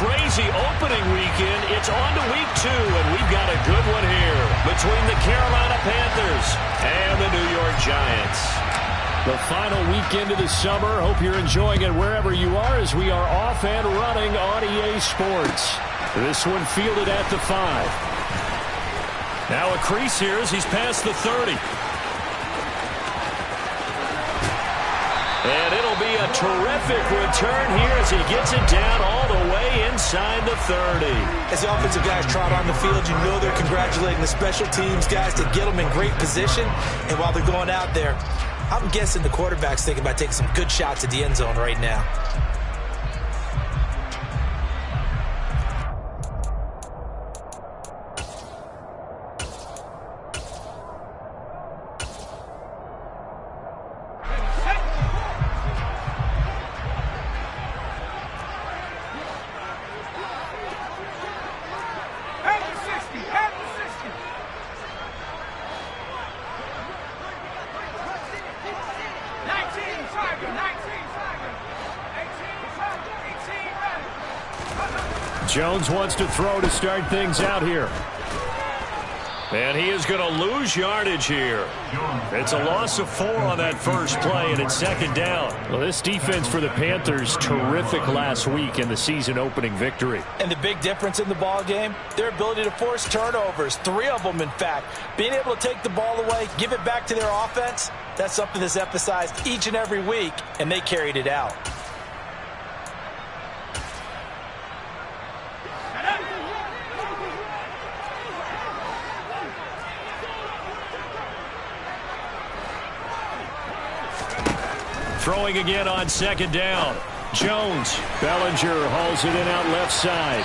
crazy opening weekend. It's on to week 2, and we've got a good one here between the Carolina Panthers and the New York Giants. The final weekend of the summer. Hope you're enjoying it wherever you are as we are off and running on EA Sports. This one fielded at the 5. Now a crease here as he's past the 30. And it'll be a terrific return here as he gets it down all the way inside the 30. As the offensive guys trot on the field, you know they're congratulating the special teams guys to get them in great position. And while they're going out there, I'm guessing the quarterback's thinking about taking some good shots at the end zone right now. Jones wants to throw to start things out here. And he is going to lose yardage here. It's a loss of 4 on that first play, and it's second down. Well, this defense for the Panthers, terrific last week in the season-opening victory. And the big difference in the ball game, their ability to force turnovers, 3 of them, in fact. Being able to take the ball away, give it back to their offense, that's something that's emphasized each and every week, and they carried it out. Throwing again on second down. Jones. Bellinger hauls it in out left side.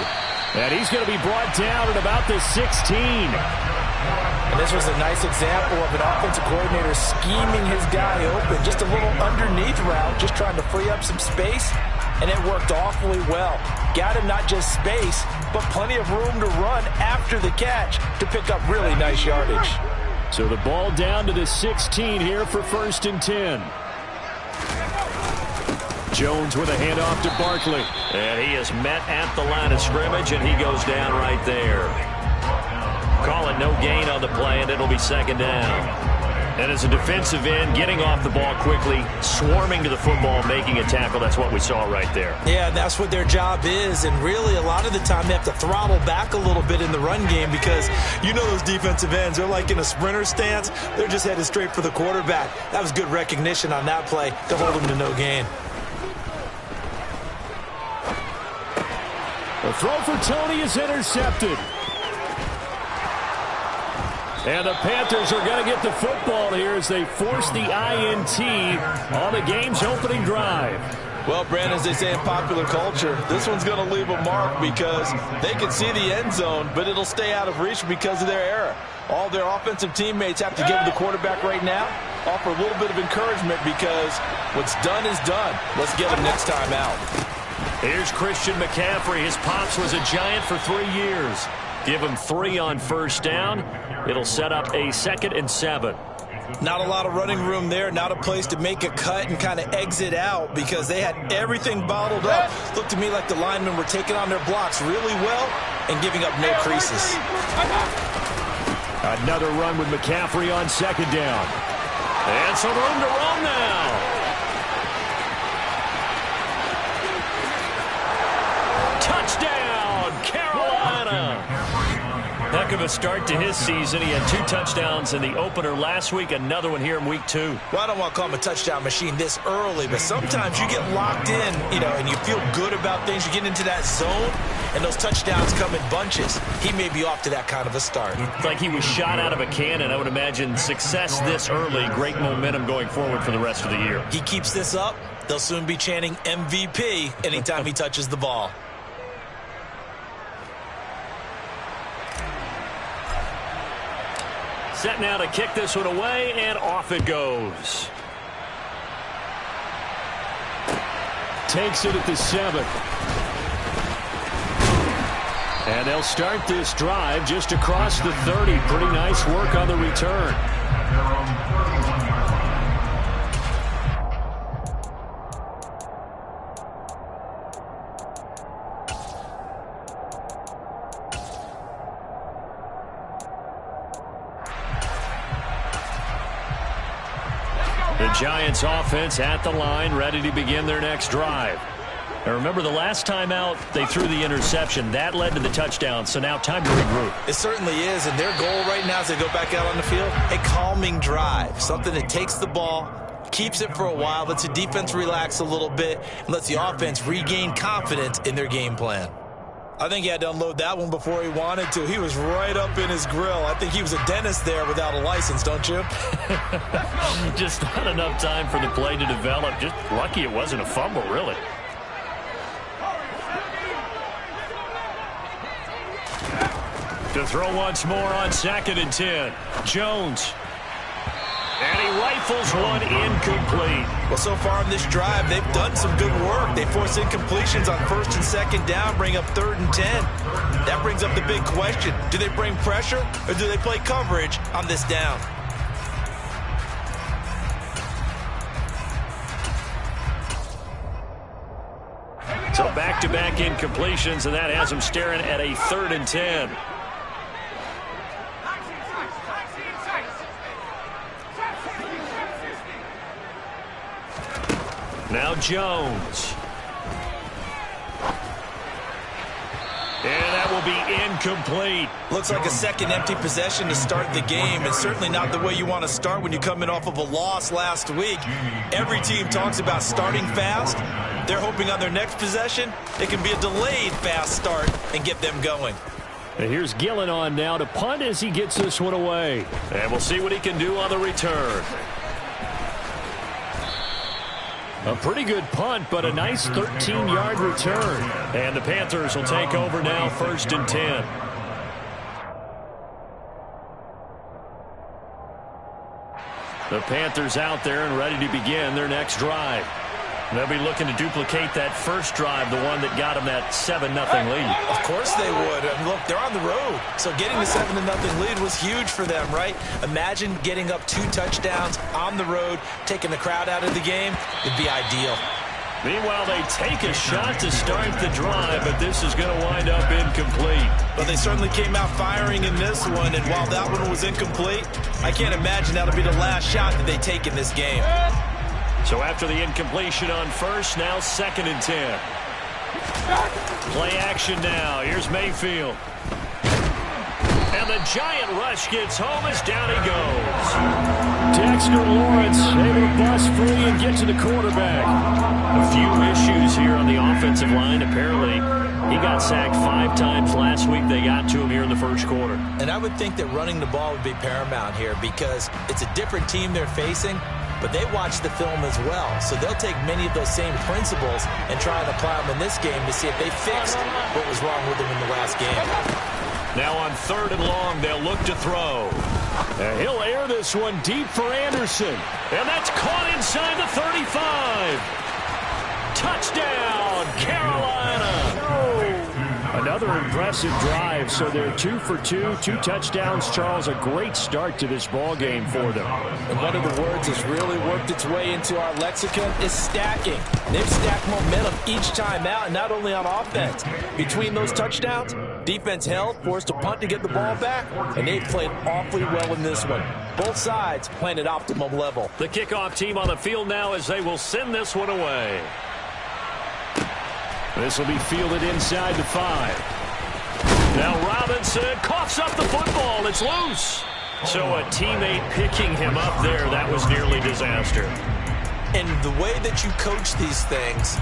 And he's going to be brought down at about the 16. And this was a nice example of an offensive coordinator scheming his guy open. Just a little underneath route, just trying to free up some space. And it worked awfully well. Got him not just space, but plenty of room to run after the catch to pick up really nice yardage. So the ball down to the 16 here for 1st and 10. Jones with a handoff to Barkley. And he is met at the line of scrimmage, and he goes down right there. Call it no gain on the play, and it'll be second down. And as a defensive end, getting off the ball quickly, swarming to the football, making a tackle, that's what we saw right there. Yeah, that's what their job is, and really a lot of the time they have to throttle back a little bit in the run game because you know those defensive ends, they're like in a sprinter stance. They're just headed straight for the quarterback. That was good recognition on that play to hold them to no gain. The throw for Tony is intercepted. And the Panthers are going to get the football here as they force the INT on the game's opening drive. Well, Brandon, as they say in popular culture, this one's going to leave a mark because they can see the end zone, but it'll stay out of reach because of their error. All their offensive teammates have to give the quarterback right now, offer a little bit of encouragement because what's done is done. Let's get him next time out. Here's Christian McCaffrey. His pops was a Giant for 3 years. Give him 3 on first down. It'll set up a 2nd and 7. Not a lot of running room there, not a place to make a cut and kind of exit out because they had everything bottled up. Looked to me like the linemen were taking on their blocks really well and giving up no creases. Another run with McCaffrey on second down. And some room to run now. Touchdown, Carolina. Heck of a start to his season. He had 2 touchdowns in the opener last week, another one here in week 2. Well, I don't want to call him a touchdown machine this early, but sometimes you get locked in, and you feel good about things. You get into that zone, and those touchdowns come in bunches. He may be off to that kind of a start. It's like he was shot out of a cannon. I would imagine success this early, great momentum going forward for the rest of the year. He keeps this up, they'll soon be chanting MVP anytime he touches the ball. Set now to kick this one away, and off it goes. Takes it at the 7. And they'll start this drive just across the 30. Pretty nice work on the return. The Giants offense at the line, ready to begin their next drive. Now remember, the last time out, they threw the interception. That led to the touchdown, so now time to regroup. It certainly is, and their goal right now as they go back out on the field, a calming drive, something that takes the ball, keeps it for a while, lets the defense relax a little bit, and lets the offense regain confidence in their game plan. I think he had to unload that one before he wanted to. He was right up in his grill. I think he was a dentist there without a license, don't you? Just not enough time for the play to develop. Just lucky it wasn't a fumble, really. To throw once more on 2nd and 10. Jones. And he rifles one incomplete. Well, so far in this drive, they've done some good work. They force incompletions on 1st and 2nd down, bring up 3rd and 10. That brings up the big question. Do they bring pressure or do they play coverage on this down? So back-to-back incompletions, and that has them staring at a 3rd and 10. Now Jones. And that will be incomplete. Looks like a second empty possession to start the game, and certainly not the way you want to start when you're coming off of a loss last week. Every team talks about starting fast. They're hoping on their next possession it can be a delayed fast start and get them going. And here's Gillen on now to punt as he gets this one away. And we'll see what he can do on the return. A pretty good punt, but a nice 13-yard return. And the Panthers will take over now, 1st and 10. The Panthers out there and ready to begin their next drive. They'll be looking to duplicate that first drive, the one that got them that 7-0 lead. Of course they would. I mean, look, they're on the road. So getting the 7-0 lead was huge for them, right? Imagine getting up 2 touchdowns on the road, taking the crowd out of the game. It'd be ideal. Meanwhile, they take a shot to start the drive, but this is going to wind up incomplete. But they certainly came out firing in this one, and while that one was incomplete, I can't imagine that'll be the last shot that they take in this game. So after the incompletion on 1st, now 2nd and 10. Play action now. Here's Mayfield. And the giant rush gets home as down he goes. Dexter Lawrence able to bust free and get to the quarterback. A few issues here on the offensive line. Apparently, he got sacked 5 times last week. They got to him here in the first quarter. And I would think that running the ball would be paramount here because it's a different team they're facing. But they watch the film as well, so they'll take many of those same principles and try and apply them in this game to see if they fixed what was wrong with them in the last game. Now on 3rd and long, they'll look to throw. And he'll air this one deep for Anderson. And that's caught inside the 35. Touchdown, Carolina. Another impressive drive, so they're 2 for 2, 2 touchdowns. Charles, a great start to this ball game for them. And one of the words that's really worked its way into our lexicon is stacking. They've stacked momentum each time out, and not only on offense. Between those touchdowns, defense held, forced a punt to get the ball back, and they've played awfully well in this one. Both sides playing at optimum level. The kickoff team on the field now as they will send this one away. This will be fielded inside the 5. Now Robinson coughs up the football. It's loose. So a teammate picking him up there, that was nearly disaster. And the way that you coach these things,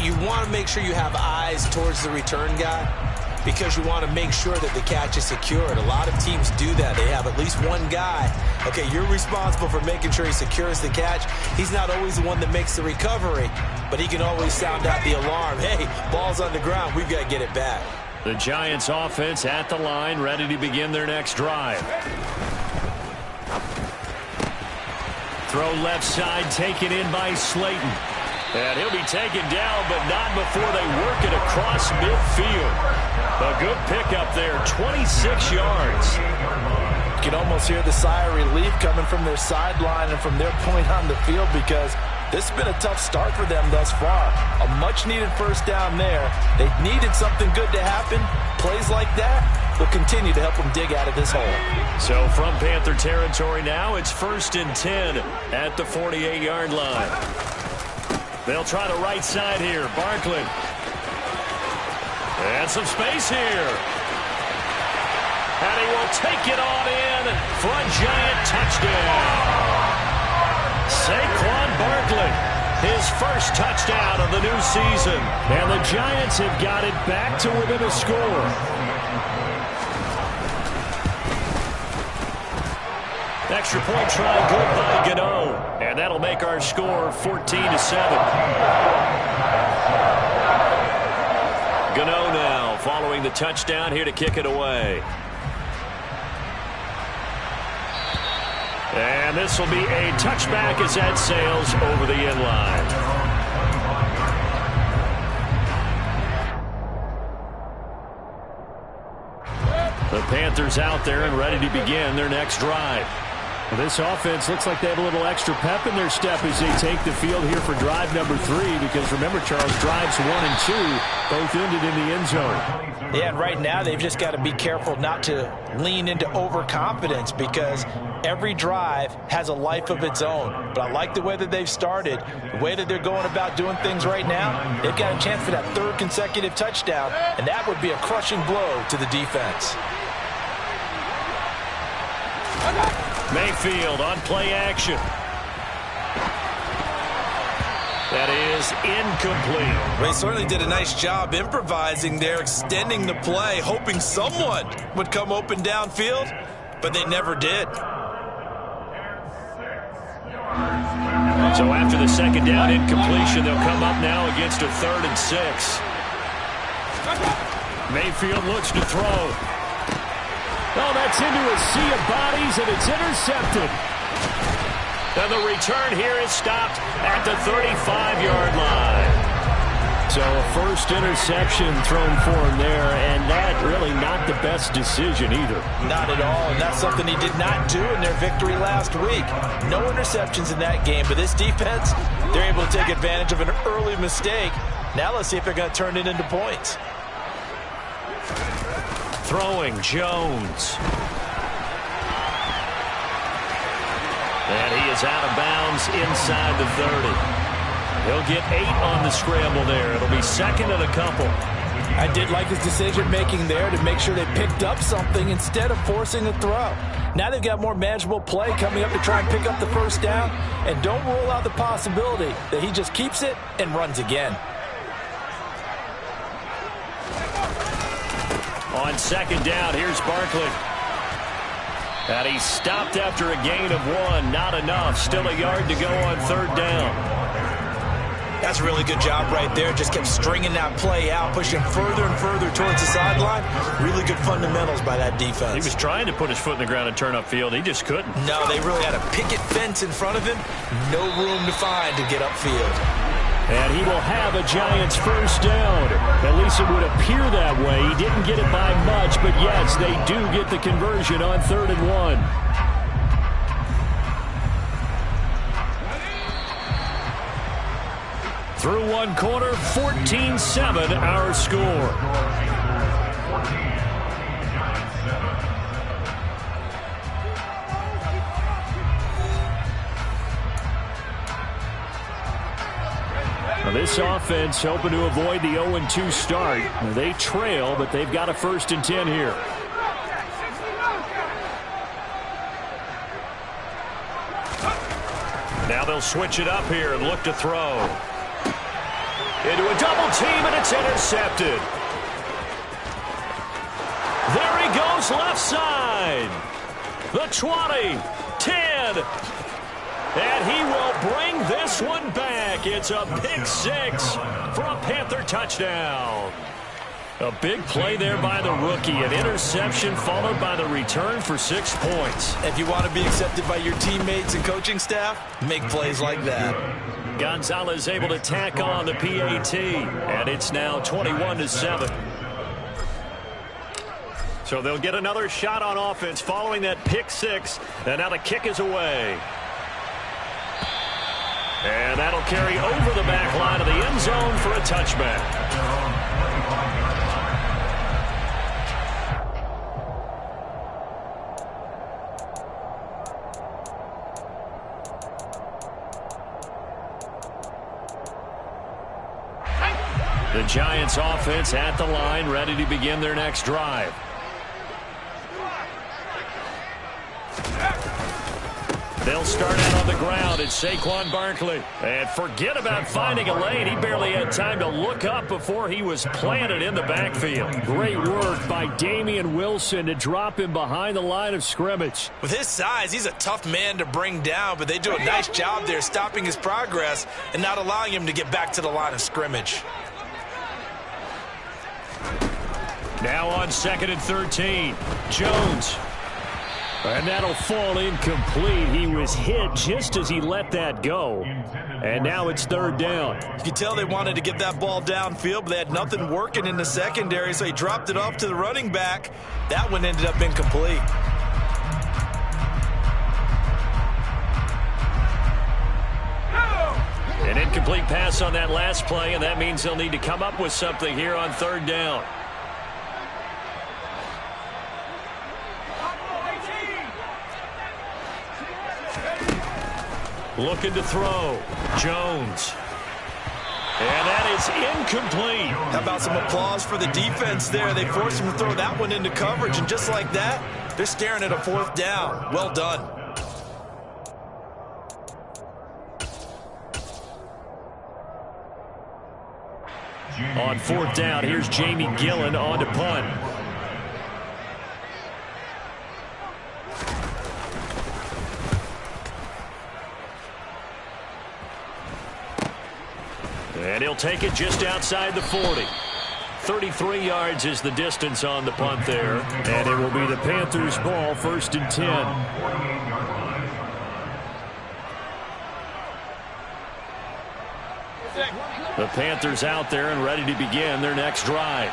you want to make sure you have eyes towards the return guy because you want to make sure that the catch is secured. A lot of teams do that. They have at least one guy. Okay, you're responsible for making sure he secures the catch. He's not always the one that makes the recovery, but he can always sound out the alarm. Hey, ball's on the ground. We've got to get it back. The Giants offense at the line, ready to begin their next drive. Throw left side, taken in by Slayton. And he'll be taken down, but not before they work it across midfield. A good pickup there, 26 yards. You can almost hear the sigh of relief coming from their sideline and from their point on the field because this has been a tough start for them thus far. A much-needed first down there. They needed something good to happen. Plays like that will continue to help them dig out of this hole. So from Panther territory now, it's 1st and 10 at the 48-yard line. They'll try the right side here. Barkley. And some space here. And he will take it on in for a Giant touchdown. Saquon Barkley, his first touchdown of the new season. And the Giants have got it back to within a score. Extra point try good by Gano. And that'll make our score 14-7. Gano now following the touchdown here to kick it away. And this will be a touchback as that sails over the end line. The Panthers out there and ready to begin their next drive. Well, this offense looks like they have a little extra pep in their step as they take the field here for drive number 3, because remember, Charles, drives 1 and 2 both ended in the end zone. Yeah, and right now they've just got to be careful not to lean into overconfidence, because every drive has a life of its own. But I like the way that they've started, the way that they're going about doing things right now. They've got a chance for that 3rd consecutive touchdown, and that would be a crushing blow to the defense. Mayfield on play action. That is incomplete. Well, he certainly did a nice job improvising there, extending the play, hoping someone would come open downfield, but they never did. So after the 2nd down incompletion, they'll come up now against a 3rd and 6. Mayfield looks to throw. Oh, that's into a sea of bodies, and it's intercepted. And the return here is stopped at the 35-yard line. So a first interception thrown for him there, and that really not the best decision either. Not at all, and that's something he did not do in their victory last week. No interceptions in that game, but this defense, they're able to take advantage of an early mistake. Now let's see if they're going to turn it into points. Throwing Jones. And he is out of bounds inside the 30. He'll get 8 on the scramble there. It'll be 2nd and a couple. I did like his decision-making there to make sure they picked up something instead of forcing a throw. Now they've got more manageable play coming up to try and pick up the 1st down. And don't rule out the possibility that he just keeps it and runs again. On 2nd down, here's Barkley. And he's stopped after a gain of 1. Not enough. Still a yard to go on 3rd down. That's a really good job right there. Just kept stringing that play out, pushing further and further towards the sideline. Really good fundamentals by that defense. He was trying to put his foot in the ground and turn upfield. He just couldn't. No, they really had a picket fence in front of him. No room to find to get upfield. And he will have a Giants 1st down. At least it would appear that way. He didn't get it by much, but yes, they do get the conversion on 3rd and 1. Through 1 quarter, 14-7 our score. This offense hoping to avoid the 0-2 start. They trail, but they've got a 1st and 10 here. Now they'll switch it up here and look to throw. Into a double team, and it's intercepted. There he goes left side. The 20, 10. And he will bring this one back. It's a pick 6 for a Panther touchdown. A big play there by the rookie. An interception followed by the return for 6 points. If you want to be accepted by your teammates and coaching staff, make plays like that. Gonzalez able to tack on the PAT. And it's now 21-7. So they'll get another shot on offense following that pick 6. And now the kick is away. And that'll carry over the back line of the end zone for a touchback. The Giants offense at the line, ready to begin their next drive. They'll start out on the ground. It's Saquon Barkley. And forget about finding a lane. He barely had time to look up before he was planted in the backfield. Great work by Damian Wilson to drop him behind the line of scrimmage. With his size, he's a tough man to bring down, but they do a nice job there stopping his progress and not allowing him to get back to the line of scrimmage. Now on 2nd and 13, Jones. And that'll fall incomplete. He was hit just as he let that go. And now it's 3rd down. You could tell they wanted to get that ball downfield, but they had nothing working in the secondary, so he dropped it off to the running back. That one ended up incomplete. An incomplete pass on that last play, and that means they'll need to come up with something here on 3rd down. Looking to throw. Jones. And that is incomplete. How about some applause for the defense there? They forced him to throw that one into coverage, and just like that, they're staring at a 4th down. Well done. On 4th down, here's Jamie Gillen on to punt. And he'll take it just outside the 40. 33 yards is the distance on the punt there. And it will be the Panthers' ball, 1st and 10. The Panthers out there and ready to begin their next drive.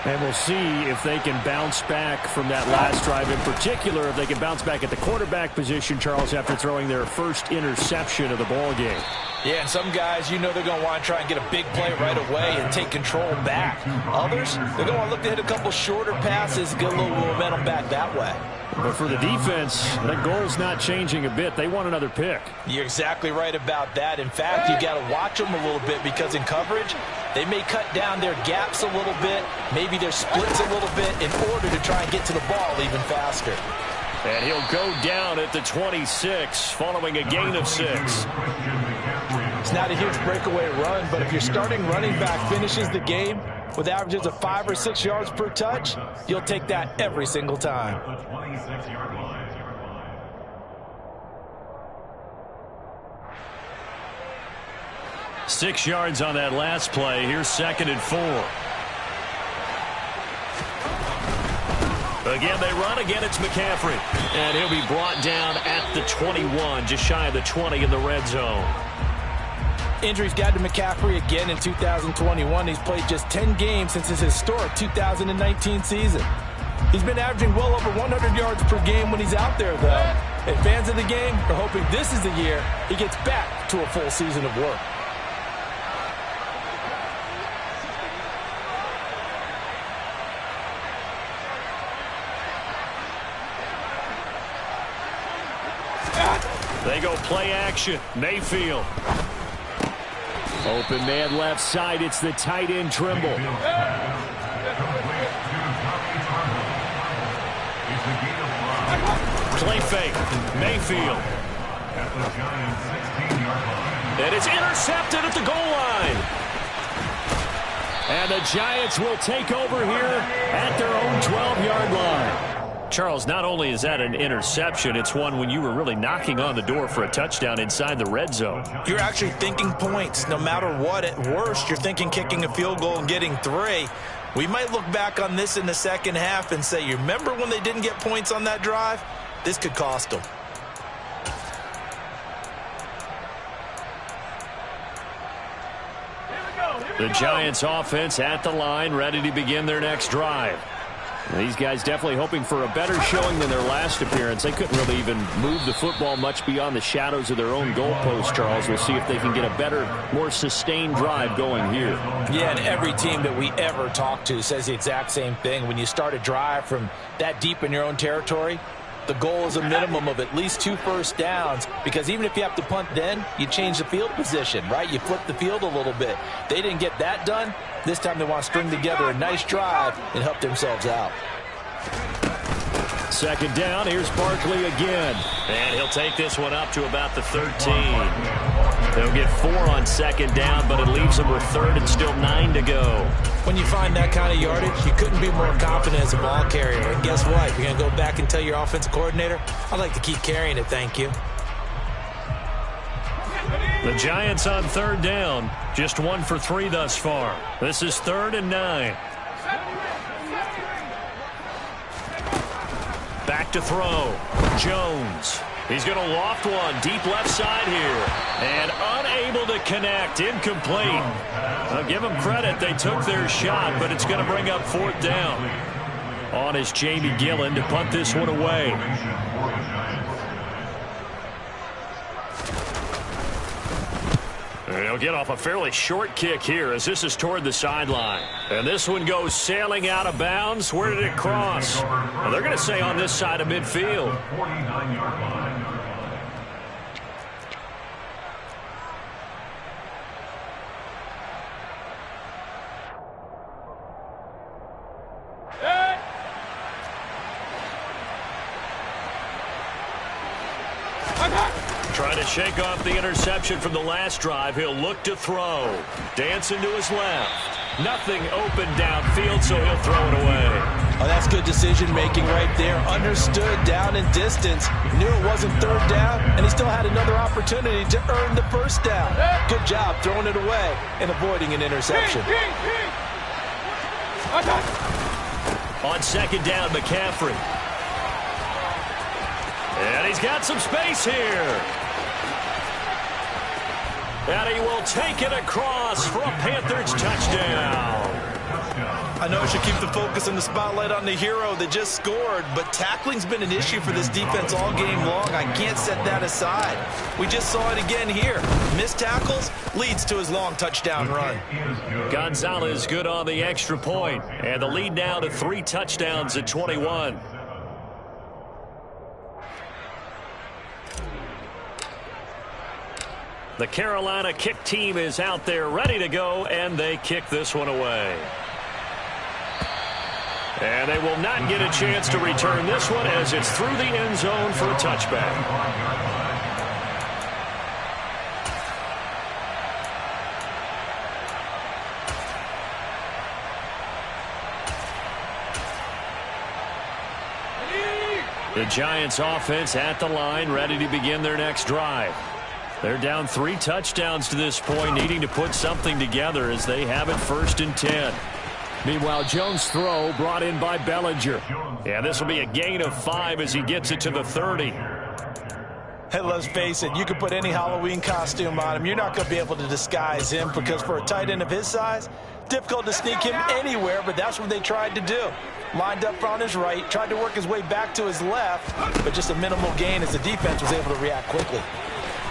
And we'll see if they can bounce back from that last drive. In particular, if they can bounce back at the quarterback position, Charles, after throwing their first interception of the ball game. Yeah, and some guys, you know they're going to want to try and get a big play right away and take control back. Others, they're going to want to look to hit a couple shorter passes, get a little momentum back that way. But for the defense, that goal's not changing a bit. They want another pick. You're exactly right about that. In fact, you got to watch them a little bit because in coverage, they may cut down their gaps a little bit, maybe their splits a little bit in order to try and get to the ball even faster. And he'll go down at the 26 following a gain of 6. It's not a huge breakaway run, but if your starting running back finishes the game with averages of 5 or 6 yards per touch, you'll take that every single time. 6 yards on that last play. Here's 2nd and 4. Again, they run. Again, it's McCaffrey. And he'll be brought down at the 21, just shy of the 20 in the red zone. Injuries got to McCaffrey again in 2021. He's played just 10 games since his historic 2019 season. He's been averaging well over 100 yards per game when he's out there, though. And fans of the game are hoping this is the year he gets back to a full season of work. They go play action. Mayfield. Open man left side. It's the tight end Trimble. Play fake. Mayfield. And it's intercepted at the goal line. And the Giants will take over here at their own 12-yard line. Charles, not only is that an interception, it's one when you were really knocking on the door for a touchdown inside the red zone. You're actually thinking points. No matter what, at worst, you're thinking kicking a field goal and getting 3. We might look back on this in the second half and say, you remember when they didn't get points on that drive? This could cost them. The Giants offense at the line, ready to begin their next drive. These guys definitely hoping for a better showing than their last appearance. They couldn't really even move the football much beyond the shadows of their own goalpost, Charles. We'll see if they can get a better, more sustained drive going here. Yeah, and every team that we ever talk to says the exact same thing. When you start a drive from that deep in your own territory, The goal is a minimum of at least 2 first downs, because even if you have to punt then, you change the field position, right? You flip the field a little bit. They didn't get that done. This time they want to string together a nice drive and help themselves out. Second down, here's Barkley again. And he'll take this one up to about the 13. They'll get 4 on second down, but it leaves them with third and still 9 to go. When you find that kind of yardage, you couldn't be more confident as a ball carrier. And guess what? You're going to go back and tell your offensive coordinator, I'd like to keep carrying it, thank you. The Giants on third down, just 1 for 3 thus far. This is 3rd and 9. Back to throw. Jones. He's going to loft one deep left side here. And unable to connect. Incomplete. I'll give them credit. They took their shot, but it's going to bring up 4th down. On is Jamie Gillen to punt this one away. He'll get off a fairly short kick here as this is toward the sideline. And this one goes sailing out of bounds. Where did it cross? Well, they're going to say on this side of midfield. Trying to shake off the interception from the last drive. He'll look to throw. Dancing to his left. Nothing open downfield, so he'll throw it away. Oh, that's good decision-making right there. Understood down and distance. Knew it wasn't 3rd down, and he still had another opportunity to earn the 1st down. Good job throwing it away and avoiding an interception. On second down, McCaffrey. And he's got some space here. And he will take it across for a Panthers touchdown. I know I should keep the focus and the spotlight on the hero that just scored, but tackling's been an issue for this defense all game long. I can't set that aside. We just saw it again here. Missed tackles leads to his long touchdown run. Gonzalez good on the extra point. And the lead now to 3 touchdowns at 21. The Carolina kick team is out there ready to go, and they kick this one away. And they will not get a chance to return this one as it's through the end zone for a touchback. The Giants offense at the line, ready to begin their next drive. They're down 3 touchdowns to this point, needing to put something together as they have it 1st and 10. Meanwhile, Jones' throw brought in by Bellinger. Yeah, this will be a gain of 5 as he gets it to the 30. Hey, let's face it, you can put any Halloween costume on him. You're not going to be able to disguise him, because for a tight end of his size, difficult to sneak him anywhere, but that's what they tried to do. Lined up on his right, tried to work his way back to his left, but just a minimal gain as the defense was able to react quickly.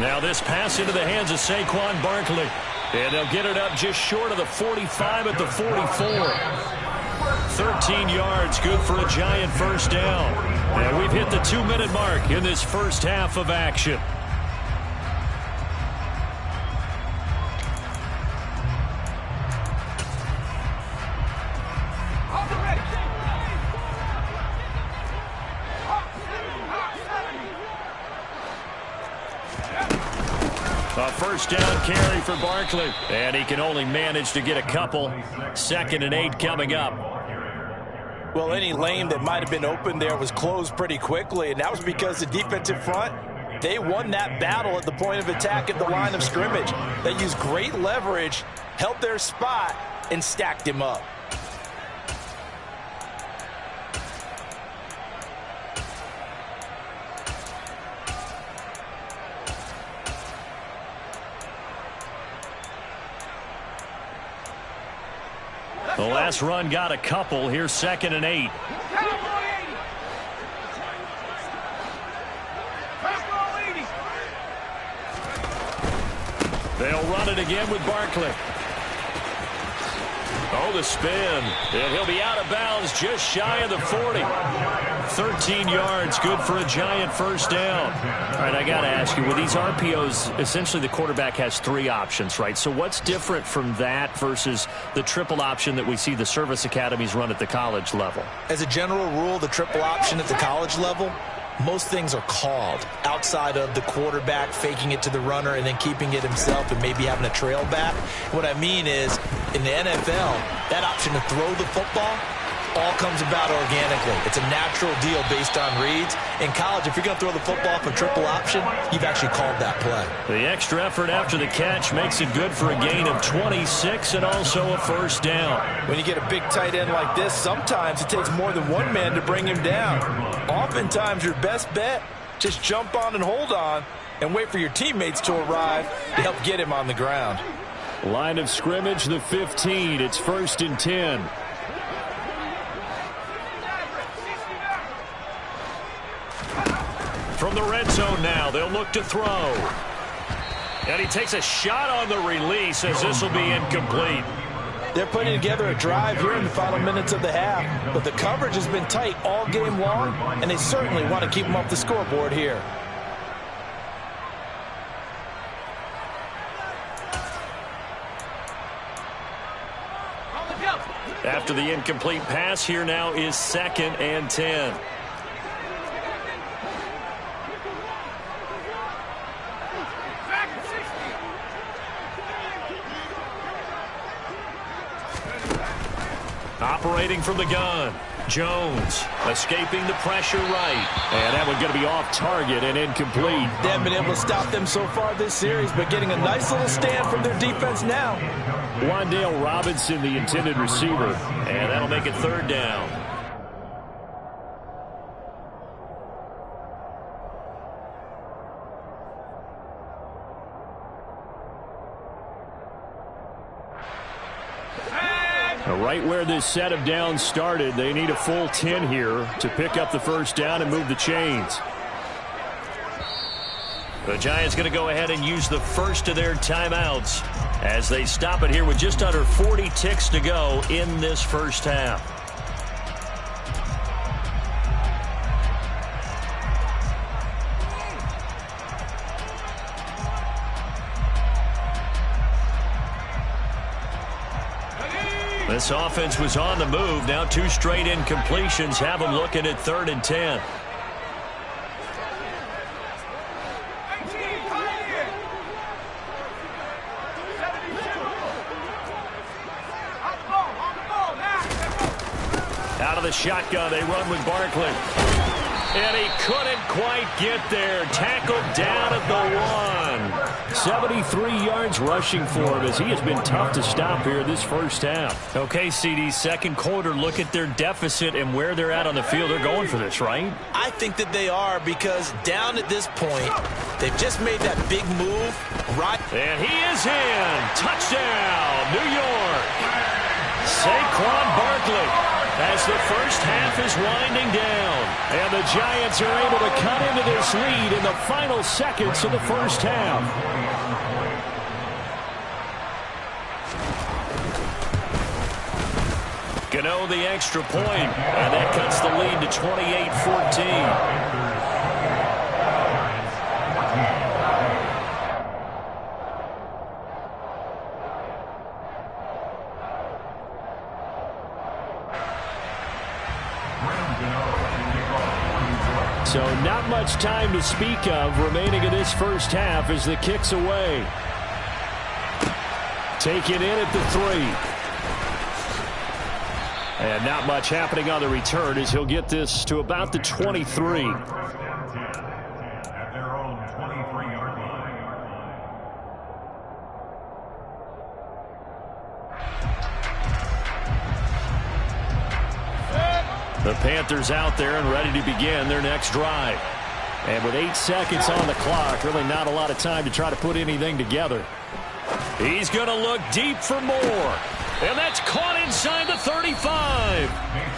Now this pass into the hands of Saquon Barkley. And they'll get it up just short of the 45 at the 44. 13 yards, good for a Giant 1st down. And we've hit the 2-minute mark in this first half of action. A 1st down carry for Barkley. And he can only manage to get a couple. 2nd and 8 coming up. Well, any lane that might have been open there was closed pretty quickly, and that was because the defensive front, they won that battle at the point of attack at the line of scrimmage. They used great leverage, held their spot, and stacked him up. The last run got a couple. Here's 2nd and 8. They'll run it again with Barkley. Oh, the spin. And he'll be out of bounds just shy of the 40. 13 yards, good for a Giant first down. All right, I got to ask you, with these RPOs, essentially the quarterback has 3 options, right? So what's different from that versus the triple option that we see the service academies run at the college level? As a general rule, the triple option at the college level, most things are called outside of the quarterback faking it to the runner and then keeping it himself and maybe having a trail back. What I mean is, in the NFL, that option to throw the football all comes about organically. It's a natural deal based on reads. In college, if you're going to throw the football for triple option, you've actually called that play. The extra effort after the catch makes it good for a gain of 26 and also a first down. When you get a big tight end like this, sometimes it takes more than one man to bring him down. Oftentimes, your best bet, just jump on and hold on and wait for your teammates to arrive to help get him on the ground. Line of scrimmage, the 15. It's 1st and 10. From the red zone now, they'll look to throw. And he takes a shot on the release as this will be incomplete. They're putting together a drive here in the final minutes of the half, but the coverage has been tight all game long, and they certainly want to keep them off the scoreboard here. After the incomplete pass, here now is 2nd and 10. Operating from the gun, Jones escaping the pressure right. And that one going to be off target and incomplete. They haven't been able to stop them so far this series, but getting a nice little stand from their defense now. Wan'Dale Robinson, the intended receiver. And that'll make it 3rd down. Right where this set of downs started, they need a full 10 here to pick up the first down and move the chains. The Giants going to go ahead and use the first of their timeouts as they stop it here with just under 40 ticks to go in this first half. This offense was on the move. Now 2 straight incompletions have them looking at 3rd and 10. Out of the shotgun, they run with Barkley. And he couldn't quite get there. Tackled down at the 1. 73 yards rushing for him as he has been tough to stop here this first half. Okay, CD, second quarter, look at their deficit and where they're at on the field. They're going for this, right? I think that they are, because down at this point, they've just made that big move, right? And he is in. Touchdown, New York. Saquon Barkley. As the first half is winding down. And the Giants are able to cut into this lead in the final seconds of the first half. Gano the extra point, and that cuts the lead to 28-14. So not much time to speak of remaining in this first half as the kick's away. Taken in at the 3. And not much happening on the return as he'll get this to about the 23. The Panthers out there and ready to begin their next drive. And with 8 seconds on the clock, really not a lot of time to try to put anything together. He's going to look deep for more. And that's caught inside the 35.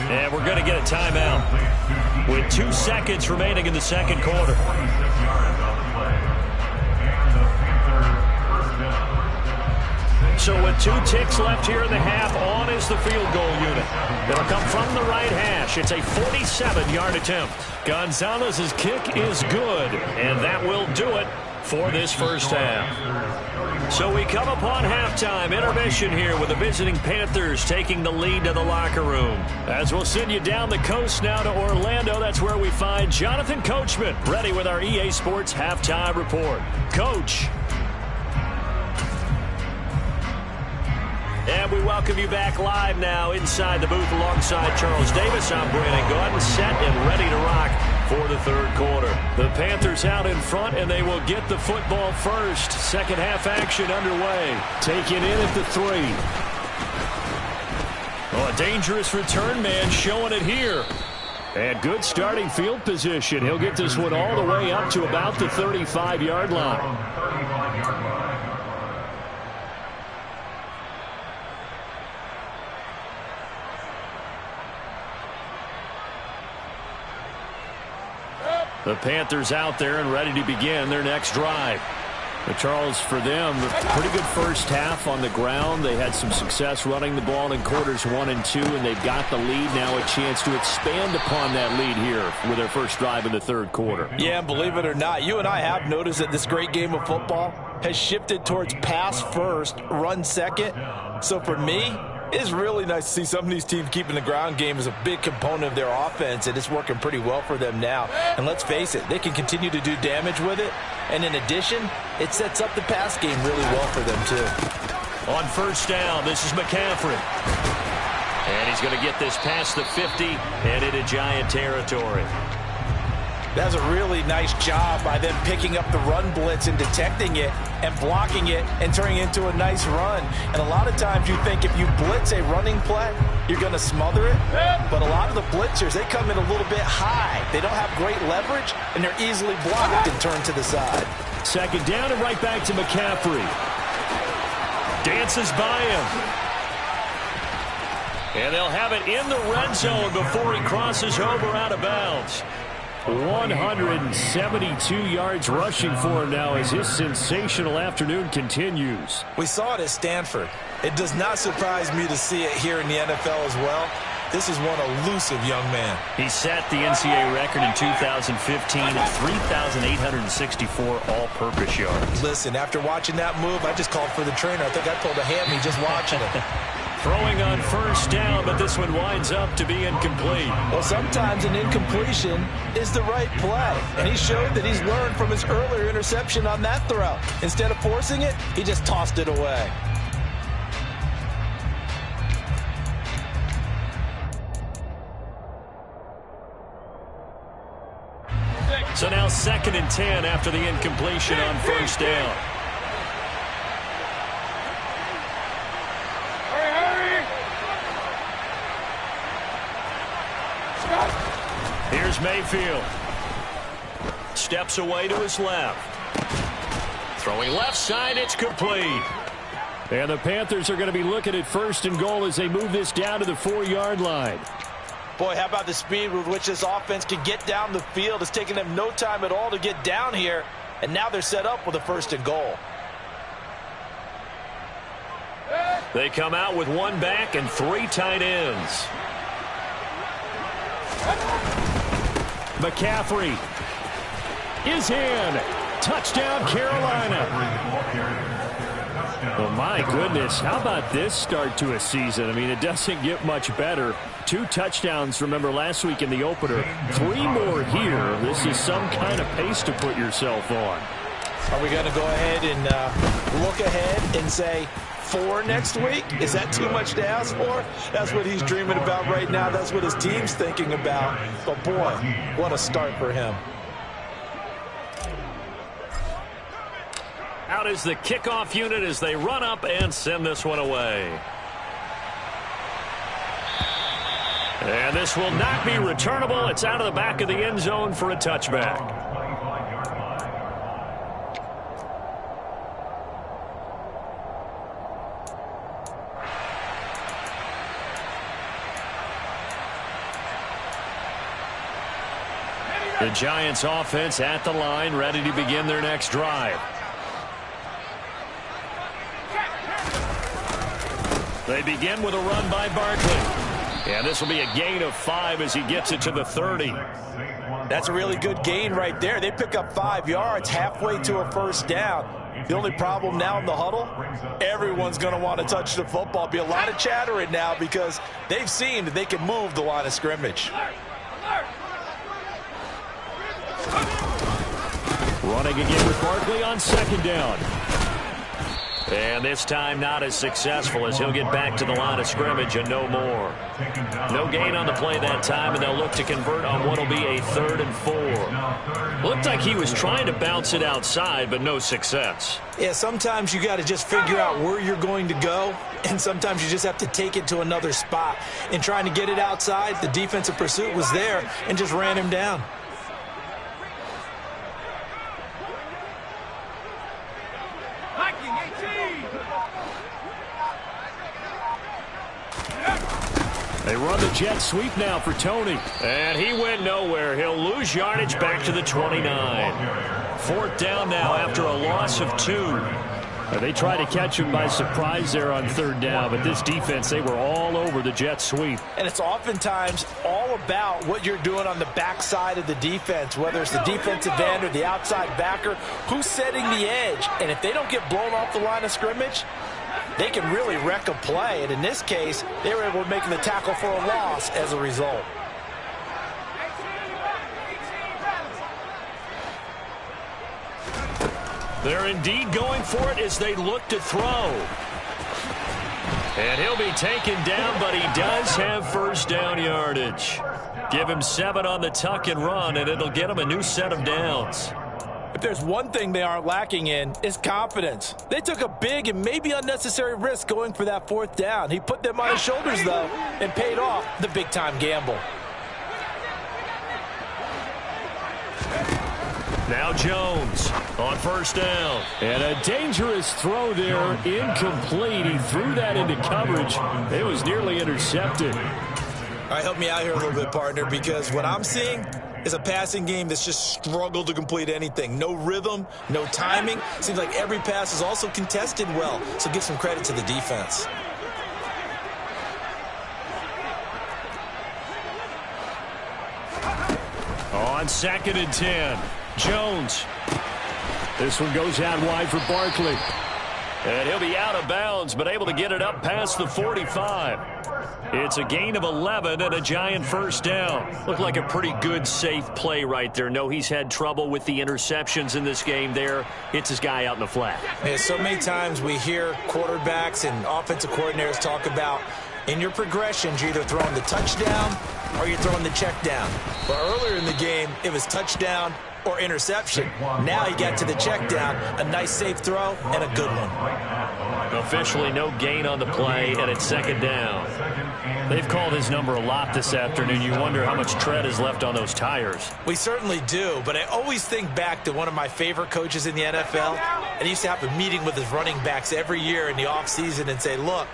And we're going to get a timeout with 2 seconds remaining in the second quarter. So with 2 ticks left here in the half, on is the field goal unit. It'll come from the right hash. It's a 47-yard attempt. Gonzalez's kick is good, and that will do it for this first half. So we come upon halftime intermission here with the visiting Panthers taking the lead to the locker room. As we'll send you down the coast now to Orlando, that's where we find Jonathan Coachman ready with our EA Sports halftime report. Coach. And we welcome you back live now inside the booth alongside Charles Davis. I'm Brandon Gordon, set and ready to rock for the third quarter. The Panthers out in front, and they will get the football first. Second half action underway. Taken in at the 3. Oh, a dangerous return man showing it here. And good starting field position. He'll get this one all the way up to about the 35-yard line. The Panthers out there and ready to begin their next drive. But Charles, for them, a pretty good first half on the ground. They had some success running the ball in quarters 1 and 2, and they've got the lead now, a chance to expand upon that lead here with their first drive in the third quarter. Yeah, and believe it or not, you and I have noticed that this great game of football has shifted towards pass first, run second. So for me, it's really nice to see some of these teams keeping the ground game as a big component of their offense, and it's working pretty well for them now. And let's face it, they can continue to do damage with it. And in addition, it sets up the pass game really well for them, too. On first down, this is McCaffrey. And he's going to get this past the 50 and into Giant territory. That's a really nice job by them picking up the run blitz and detecting it and blocking it and turning it into a nice run. And a lot of times you think if you blitz a running play, you're going to smother it. But a lot of the blitzers, they come in a little bit high. They don't have great leverage, and they're easily blocked and turned to the side. Second down and right back to McCaffrey. Dances by him. And they'll have it in the red zone before he crosses over out of bounds. 172 yards rushing for him now as his sensational afternoon continues. We saw it at Stanford. It does not surprise me to see it here in the NFL as well. This is one elusive young man. He set the NCAA record in 2015 at 3,864 all-purpose yards. Listen, after watching that move, I just called for the trainer. I think I pulled a hammy just watching it. Throwing on first down, but this one winds up to be incomplete. Well, sometimes an incompletion is the right play, and he showed that he's learned from his earlier interception on that throw. Instead of forcing it, he just tossed it away. So now 2nd and 10 after the incompletion on first down. Here's Mayfield. Steps away to his left. Throwing left side, it's complete. And the Panthers are going to be looking at 1st and goal as they move this down to the 4-yard line. Boy, how about the speed with which this offense can get down the field? It's taking them no time at all to get down here, and now they're set up with a 1st and goal. They come out with 1 back and 3 tight ends. McCaffrey is in. Touchdown, Carolina. Well, my goodness, how about this start to a season? I mean, it doesn't get much better. 2 touchdowns, remember, last week in the opener. 3 more here. This is some kind of pace to put yourself on. Are we going to go ahead and look ahead and say 4 next week? Is that too much to ask for? That's what he's dreaming about right now. That's what his team's thinking about. But, boy, what a start for him. Out is the kickoff unit as they run up and send this one away. And this will not be returnable. It's out of the back of the end zone for a touchback. The Giants offense at the line, ready to begin their next drive. They begin with a run by Barkley. And this will be a gain of 5 as he gets it to the 30. That's a really good gain right there. They pick up 5 yards halfway to a first down. The only problem now in the huddle, everyone's going to want to touch the football. Be a lot of chattering now because they've seen that they can move the line of scrimmage. Running again with Barkley on second down. And this time not as successful as he'll get back to the line of scrimmage and no more. No gain on the play that time, and they'll look to convert on what will be a 3rd and 4. Looked like he was trying to bounce it outside, but no success. Yeah, sometimes you got to just figure out where you're going to go, and sometimes you just have to take it to another spot. In trying to get it outside, the defensive pursuit was there and just ran him down. They run the jet sweep now for Tony. And he went nowhere. He'll lose yardage back to the 29. 4th down now after a loss of 2. They tried to catch him by surprise there on 3rd down, but this defense, they were all over the jet sweep. And it's oftentimes all about what you're doing on the backside of the defense, whether it's the defensive end or the outside backer, who's setting the edge. And if they don't get blown off the line of scrimmage, they can really wreck a play. And in this case, they were able to make the tackle for a loss as a result. They're indeed going for it as they look to throw. And he'll be taken down, but he does have first down yardage. Give him 7 on the tuck and run, and it'll get him a new set of downs. If there's one thing they aren't lacking in, it's confidence. They took a big and maybe unnecessary risk going for that 4th down. He put them on his shoulders, though, and paid off the big-time gamble. Now Jones on first down. And a dangerous throw there, incomplete. He threw that into coverage. It was nearly intercepted. All right, help me out here a little bit, partner, because what I'm seeing is a passing game that's just struggled to complete anything. No rhythm, no timing. Seems like every pass is also contested well, so give some credit to the defense. On 2nd and 10, Jones. This one goes out wide for Barkley. And he'll be out of bounds, but able to get it up past the 45. It's a gain of 11 and a Giant first down. Looked like a pretty good, safe play right there. No, he's had trouble with the interceptions in this game there. Hits his guy out in the flat. Yeah, so many times we hear quarterbacks and offensive coordinators talk about in your progressions, you're either throwing the touchdown or you're throwing the check down. But earlier in the game, it was touchdown or interception. Now he got to the check down, a nice safe throw and a good one. Officially no gain on the play, and it's 2nd down. They've called his number a lot this afternoon. You wonder how much tread is left on those tires. We certainly do, but I always think back to one of my favorite coaches in the NFL, and he used to have a meeting with his running backs every year in the offseason and say, look,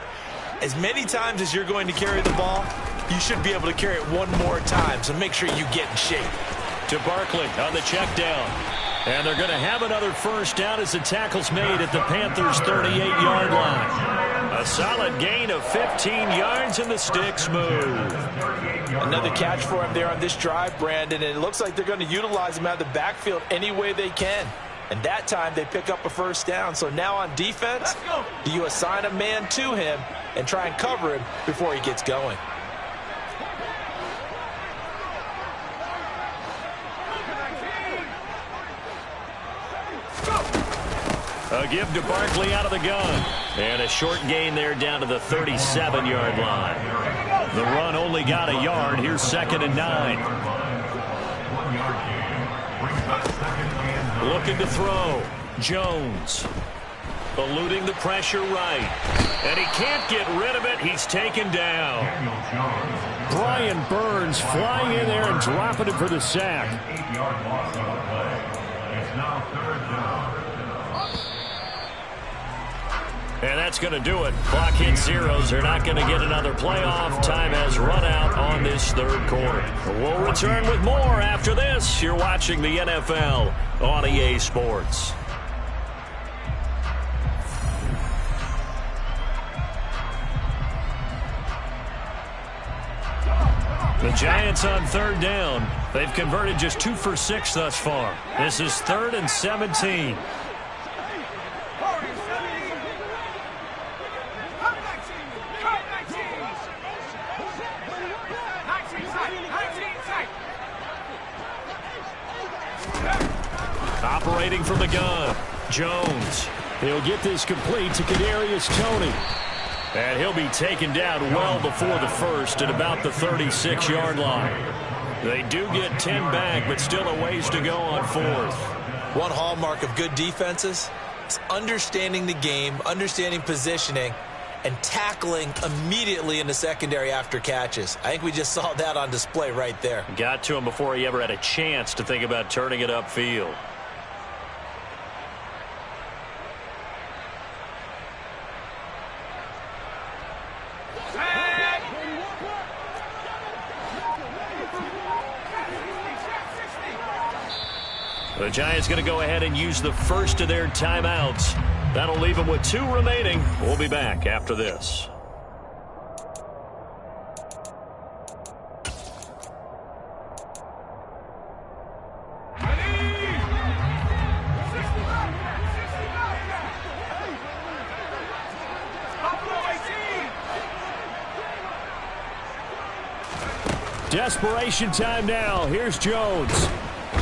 as many times as you're going to carry the ball, you should be able to carry it one more time, so make sure you get in shape. To Barkley on the check down. And they're going to have another first down as the tackle's made at the Panthers' 38-yard line. A solid gain of 15 yards, and the sticks move. Another catch for him there on this drive, Brandon, and it looks like they're going to utilize him out of the backfield any way they can. And that time they pick up a first down. So now on defense, do you assign a man to him and try and cover him before he gets going? A give to Barkley out of the gun. And a short gain there down to the 37-yard line. The run only got a yard. Here's 2nd and 9. Looking to throw. Jones. Eluding the pressure right. And he can't get rid of it. He's taken down. Brian Burns flying in there and dropping it for the sack. And that's going to do it. Clock hits zeros. They're not going to get another playoff. Time has run out on this 3rd quarter. We'll return with more after this. You're watching the NFL on EA Sports. – . ' The Giants on third down. They've converted just 2 for 6 thus far. This is 3rd and 17. Operating from the gun, Jones. He'll get this complete to Kadarius Toney. And he'll be taken down well before the first at about the 36-yard line. They do get 10 back, but still a ways to go on 4th. One hallmark of good defenses is understanding the game, understanding positioning, and tackling immediately in the secondary after catches. I think we just saw that on display right there. Got to him before he ever had a chance to think about turning it upfield. The Giants going to go ahead and use the first of their timeouts. That'll leave them with 2 remaining. We'll be back after this. Desperation time now. Here's Jones.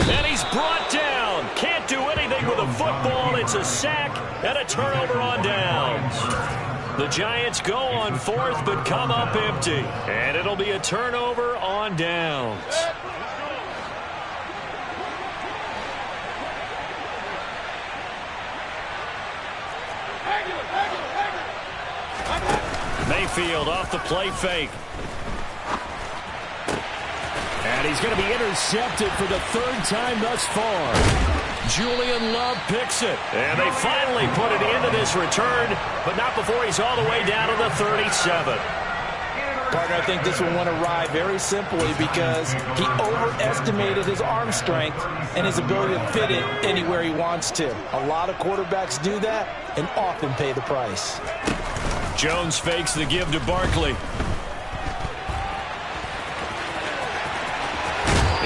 And he's brought down. Can't do anything with a football. It's a sack and a turnover on downs. The Giants go on 4th but come up empty. And it'll be a turnover on downs. Mayfield off the play fake. And he's going to be intercepted for the 3rd time thus far. Julian Love picks it. And they finally put it into this return, but not before he's all the way down to the 37. Partner, I think this one went awry very simply because he overestimated his arm strength and his ability to fit it anywhere he wants to. A lot of quarterbacks do that and often pay the price. Jones fakes the give to Barkley.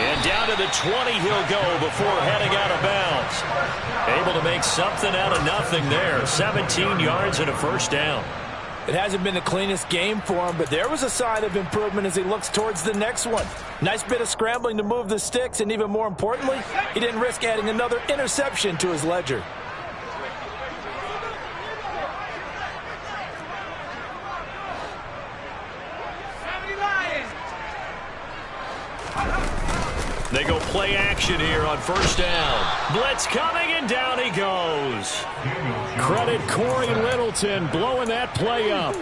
And down to the 20 he'll go before heading out of bounds. Able to make something out of nothing there. 17 yards and a first down. It hasn't been the cleanest game for him, but there was a sign of improvement as he looks towards the next one. Nice bit of scrambling to move the sticks, and even more importantly, he didn't risk adding another interception to his ledger. They go play action here on first down. Blitz coming, and down he goes. Credit Corey Littleton blowing that play up.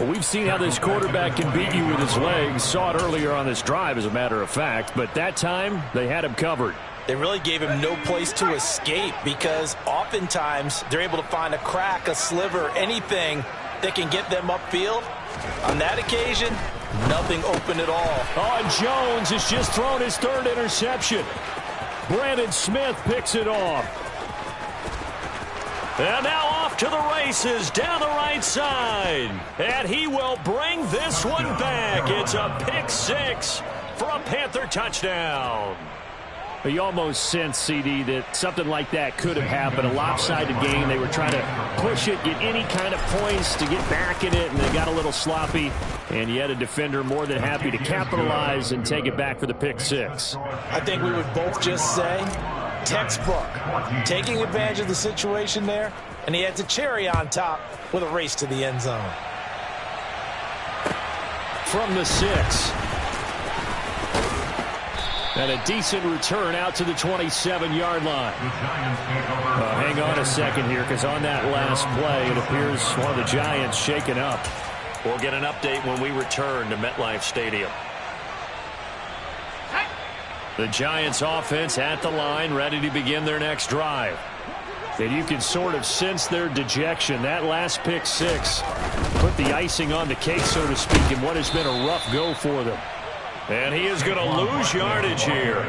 Well, we've seen how this quarterback can beat you with his legs. Saw it earlier on this drive, as a matter of fact. But that time, they had him covered. They really gave him no place to escape because oftentimes they're able to find a crack, a sliver, anything that can get them upfield. On that occasion, nothing open at all. Oh, and Jones has just thrown his 3rd interception. Brandon Smith picks it off. And now off to the races down the right side. And he will bring this one back. It's a pick 6 for a Panther touchdown. You almost sense, CD, that something like that could have happened. A lopsided game. They were trying to push it, get any kind of points to get back in it, and they got a little sloppy. And yet a defender more than happy to capitalize and take it back for the pick 6. I think we would both just say textbook. Taking advantage of the situation there, and he adds a cherry on top with a race to the end zone. From the 6. And a decent return out to the 27-yard line. Hang on a second here, because on that last play, it appears one of the Giants shaken up. We'll get an update when we return to MetLife Stadium. The Giants offense at the line, ready to begin their next drive. And you can sort of sense their dejection. That last pick 6 put the icing on the cake, so to speak, in what has been a rough go for them. And he is going to lose yardage here.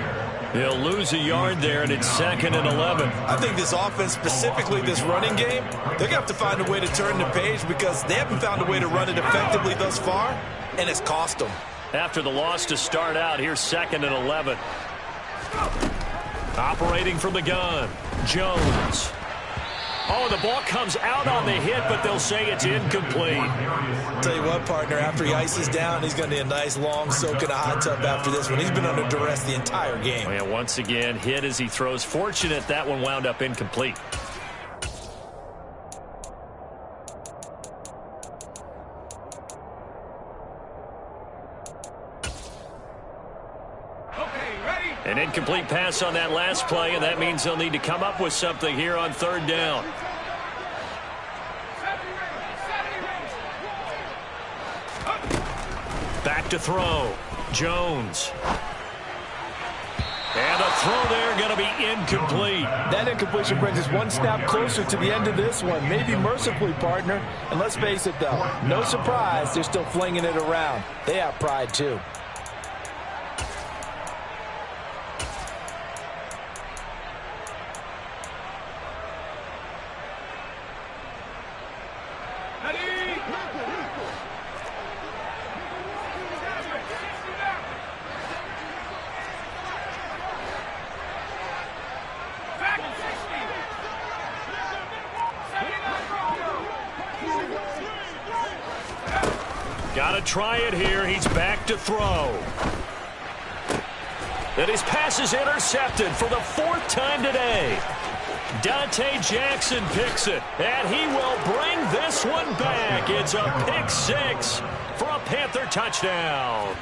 He'll lose a yard there, and it's 2nd and 11. I think this offense, specifically this running game, they're going to have to find a way to turn the page because they haven't found a way to run it effectively thus far, and it's cost them. after the loss to start out. Here's 2nd and 11. Operating from the gun, Jones. Oh, the ball comes out on the hit, but they'll say it's incomplete. Tell you what, partner, after he ices down, he's going to need a nice long soak in a hot tub after this one. He's been under duress the entire game. And once again, hit as he throws. Fortunate that one wound up incomplete. An incomplete pass on that last play, and that means they'll need to come up with something here on 3rd down. Back to throw. Jones. And a throw there going to be incomplete. That incompletion brings us one snap closer to the end of this one. Maybe mercifully, partner. And let's face it, though, no surprise, they're still flinging it around. They have pride, too. Got to try it here. He's back to throw. And his pass is intercepted for the 4th time today. Dante Jackson picks it, and he will bring this one back. It's a pick 6 for a Panther touchdown.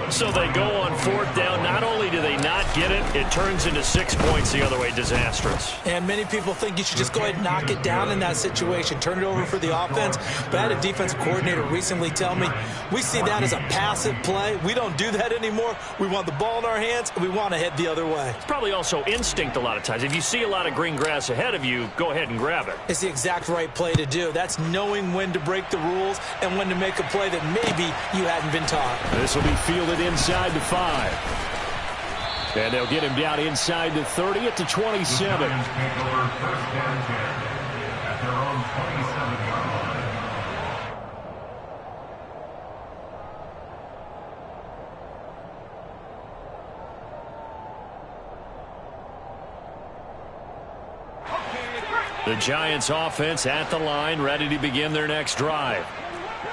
So they go on 4th down. Not only do they not get it, it turns into 6 points the other way. Disastrous. And many people think you should just go ahead and knock it down in that situation. Turn it over for the offense. But I had a defensive coordinator recently tell me, we see that as a passive play. We don't do that anymore. We want the ball in our hands, and we want to head the other way. It's probably also instinct a lot of times. If you see a lot of green grass ahead of you, go ahead and grab it. It's the exact right play to do. That's knowing when to break the rules and when to make a play that maybe you hadn't been taught. This will be fielded inside the 5. And they'll get him down inside the 30 at the 27. The Giants offense at the line, ready to begin their next drive.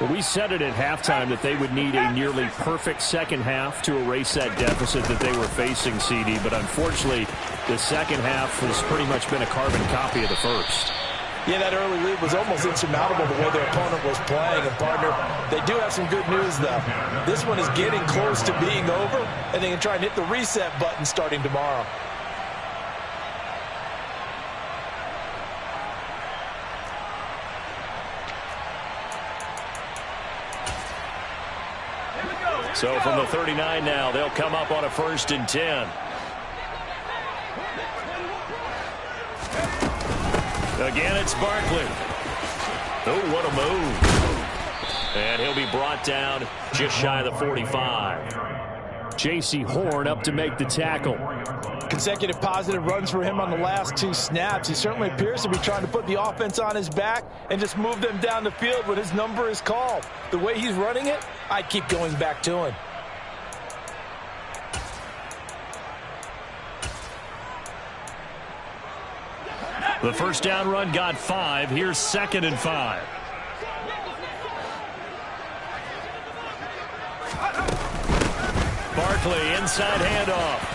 Well, we said it at halftime that they would need a nearly perfect second half to erase that deficit that they were facing, CD. But unfortunately, the second half has pretty much been a carbon copy of the first. Yeah, that early lead was almost insurmountable the way their opponent was playing. And, partner, they do have some good news, though. This one is getting close to being over, and they can try and hit the reset button starting tomorrow. So from the 39 now, they'll come up on a 1st and 10. Again, it's Barkley. Oh, what a move. And he'll be brought down just shy of the 45. J.C. Horn up to make the tackle. Consecutive positive runs for him on the last 2 snaps. He certainly appears to be trying to put the offense on his back and just move them down the field when his number is called. The way he's running it, I'd keep going back to him. The first down run got 5. Here's 2nd and 5. Barkley, inside handoff.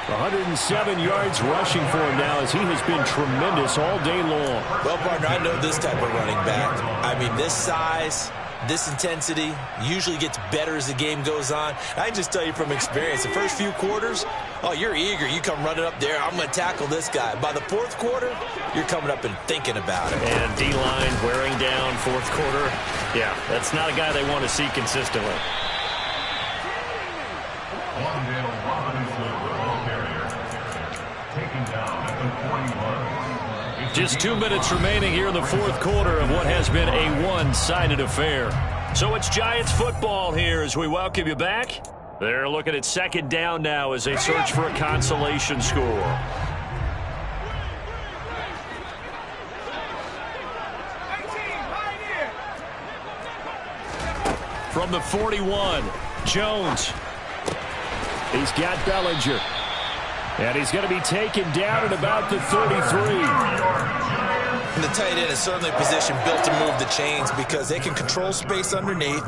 107 yards rushing for him now as he has been tremendous all day long. Well, partner, I know this type of running back. I mean, this size, this intensity usually gets better as the game goes on. I can just tell you from experience, the first few quarters, oh, you're eager. You come running up there, I'm going to tackle this guy. By the 4th quarter, you're coming up and thinking about it. And D-line wearing down 4th quarter. Yeah, that's not a guy they want to see consistently. Just 2 minutes remaining here in the 4th quarter of what has been a one-sided affair. So it's Giants football here as we welcome you back. They're looking at 2nd down now as they search for a consolation score. From the 41, Jones. He's got Bellinger. And he's going to be taken down at about the 33. And the tight end is certainly a position built to move the chains because they can control space underneath.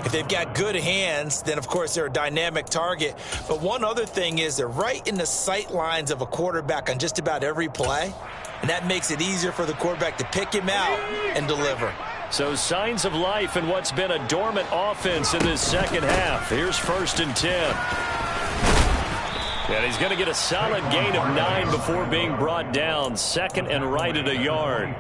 If they've got good hands, then, of course, they're a dynamic target. But one other thing is they're right in the sight lines of a quarterback on just about every play. And that makes it easier for the quarterback to pick him out and deliver. So signs of life in what's been a dormant offense in this second half. Here's 1st and 10. And he's going to get a solid gain of 9 before being brought down. 2nd and right at a yard.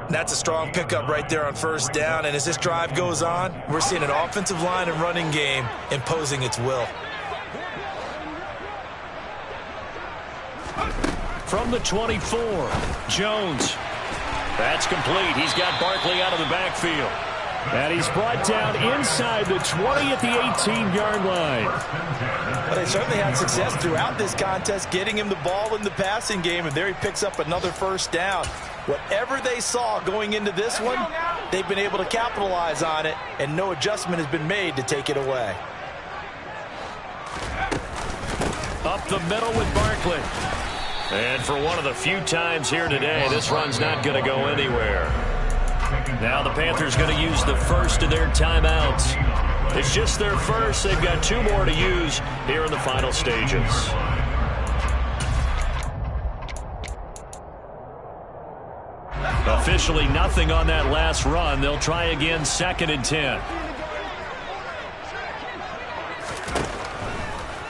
That's a strong pickup right there on 1st down. And as this drive goes on, we're seeing an offensive line and running game imposing its will. From the 24, Jones. That's complete. He's got Barkley out of the backfield. And he's brought down inside the 20 at the 18-yard line. Well, they certainly had success throughout this contest, getting him the ball in the passing game, and there he picks up another 1st down. Whatever they saw going into this one, they've been able to capitalize on it, and no adjustment has been made to take it away. Up the middle with Barkley. And for one of the few times here today, this run's not going to go anywhere. Now the Panthers going to use the first of their timeouts. It's just their first. They've got 2 more to use here in the final stages. Officially nothing on that last run. They'll try again 2nd and 10.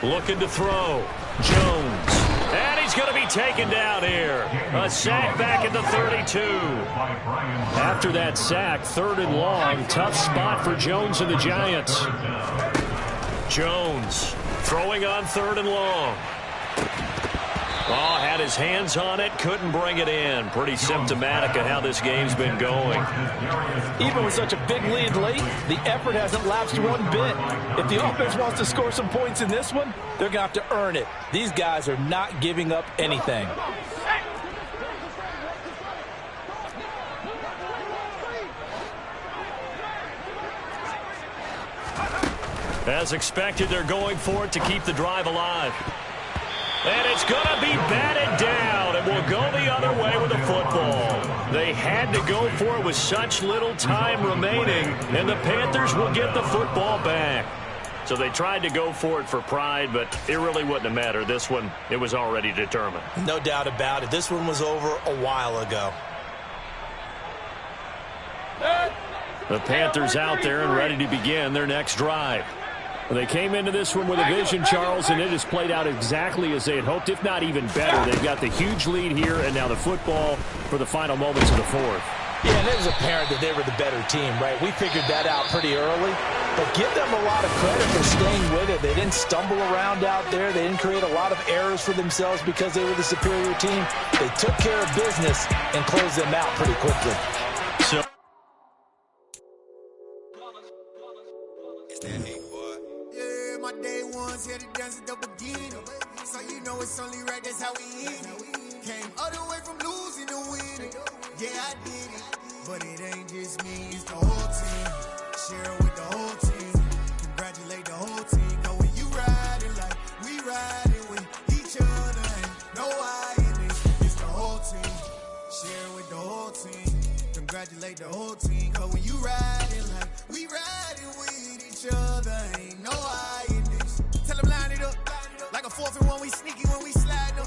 Looking to throw. Jones. And he's going to be taken down here. A sack back at the 32. After that sack, 3rd and long. Tough spot for Jones and the Giants. Jones throwing on 3rd and long. Oh, had his hands on it, couldn't bring it in. Pretty symptomatic of how this game's been going. Even with such a big lead late, the effort hasn't lapsed one bit. If the offense wants to score some points in this one, they're going to have to earn it. These guys are not giving up anything. As expected, they're going for it to keep the drive alive. And it's going to be batted down. It will go the other way with the football. They had to go for it with such little time remaining, and the Panthers will get the football back. So they tried to go for it for pride, but it really wouldn't have mattered. This one, it was already determined. No doubt about it. This one was over a while ago. The Panthers out there and ready to begin their next drive. They came into this one with a vision, Charles, and it has played out exactly as they had hoped, if not even better. They've got the huge lead here, and now the football for the final moments of the 4th. Yeah, and it was apparent that they were the better team, right? We figured that out pretty early. But give them a lot of credit for staying with it. They didn't stumble around out there. They didn't create a lot of errors for themselves because they were the superior team. They took care of business and closed them out pretty quickly. So my day ones here to dance at the beginning. So you know it's only right, that's how we end it. Came all the way from losing to winning. Yeah, I did it. But it ain't just me, it's the whole team. Share it with the whole team. Congratulate the whole team. Cause when you riding like we riding with each other, ain't no I in this. It's the whole team. Share it with the whole team. Congratulate the whole team. Cause when you riding like we riding with each other, ain't no I. Tell them line it up. Like a 4th and 1, we sneaky when we slide them.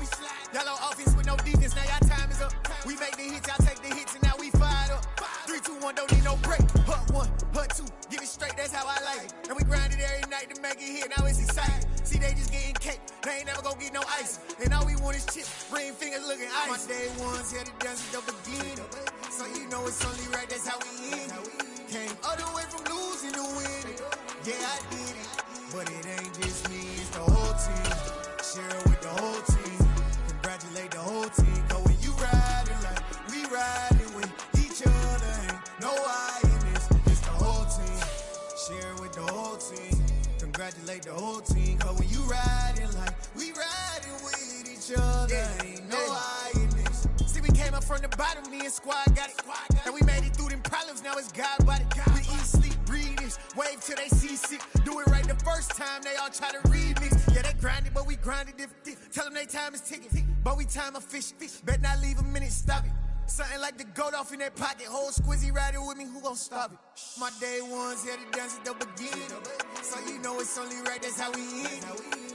Y'all on offense with no defense, now y'all time is up. We make the hits, y'all take the hits, and now we fired up. 3, 2, 1, don't need no break. Hut 1, hut 2, give it straight, that's how I like it. And we grind it every night to make it hit, now it's exciting. See, they just getting cake, they ain't never gonna get no ice. And all we want is chips, ring fingers looking ice. My day ones here to dance at the beginning. So you know it's only right, that's how we end it. Came all the way from losing to winning. Yeah, I did it. But it ain't just me, it's the whole team. Share it with the whole team. Congratulate the whole team. Cause when you riding like we riding with each other, ain't no I in this. It's the whole team. Share it with the whole team. Congratulate the whole team. Cause when you riding like we riding with each other, ain't no I in this. See, we came up from the bottom, me and squad got it. And we made it through them problems, now it's God body. We eat, sleep, breathe this. Wave till they see sick. Do it right the first time, they all try to remix. Yeah, they grinded, but we grinded different. Tell them they time is ticking, but we time a fish. Bet not leave a minute, stop it. Something like the goat off in that pocket. Whole squizzy riding with me, who gon' stop it? My day ones here to dance at the beginning. So you know it's only right, that's how we end.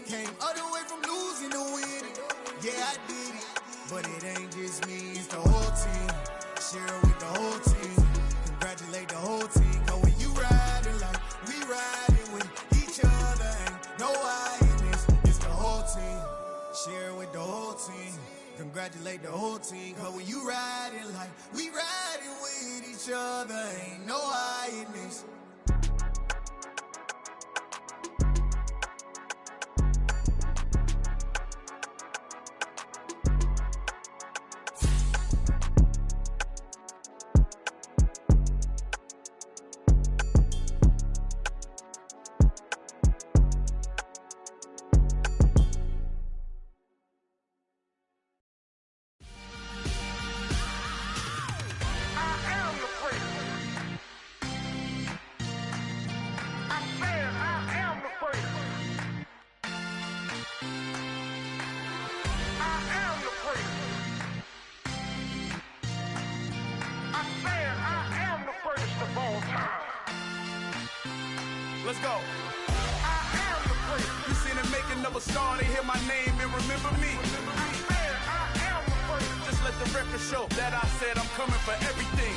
Came all the way from losing to winning. Yeah, I did it. But it ain't just me, it's the whole team. Share it with the whole team. Congratulate the whole team. Cause when you riding like we riding with each other, ain't no I in this. It's the whole team. Share it with the whole team. Congratulate the whole team. Cause when you riding like we riding with each other, ain't no I in this. Let's go. I am the prince. You seen it making of a star, they hear my name and remember me. I am the prince. Just let the record show that I said I'm coming for everything.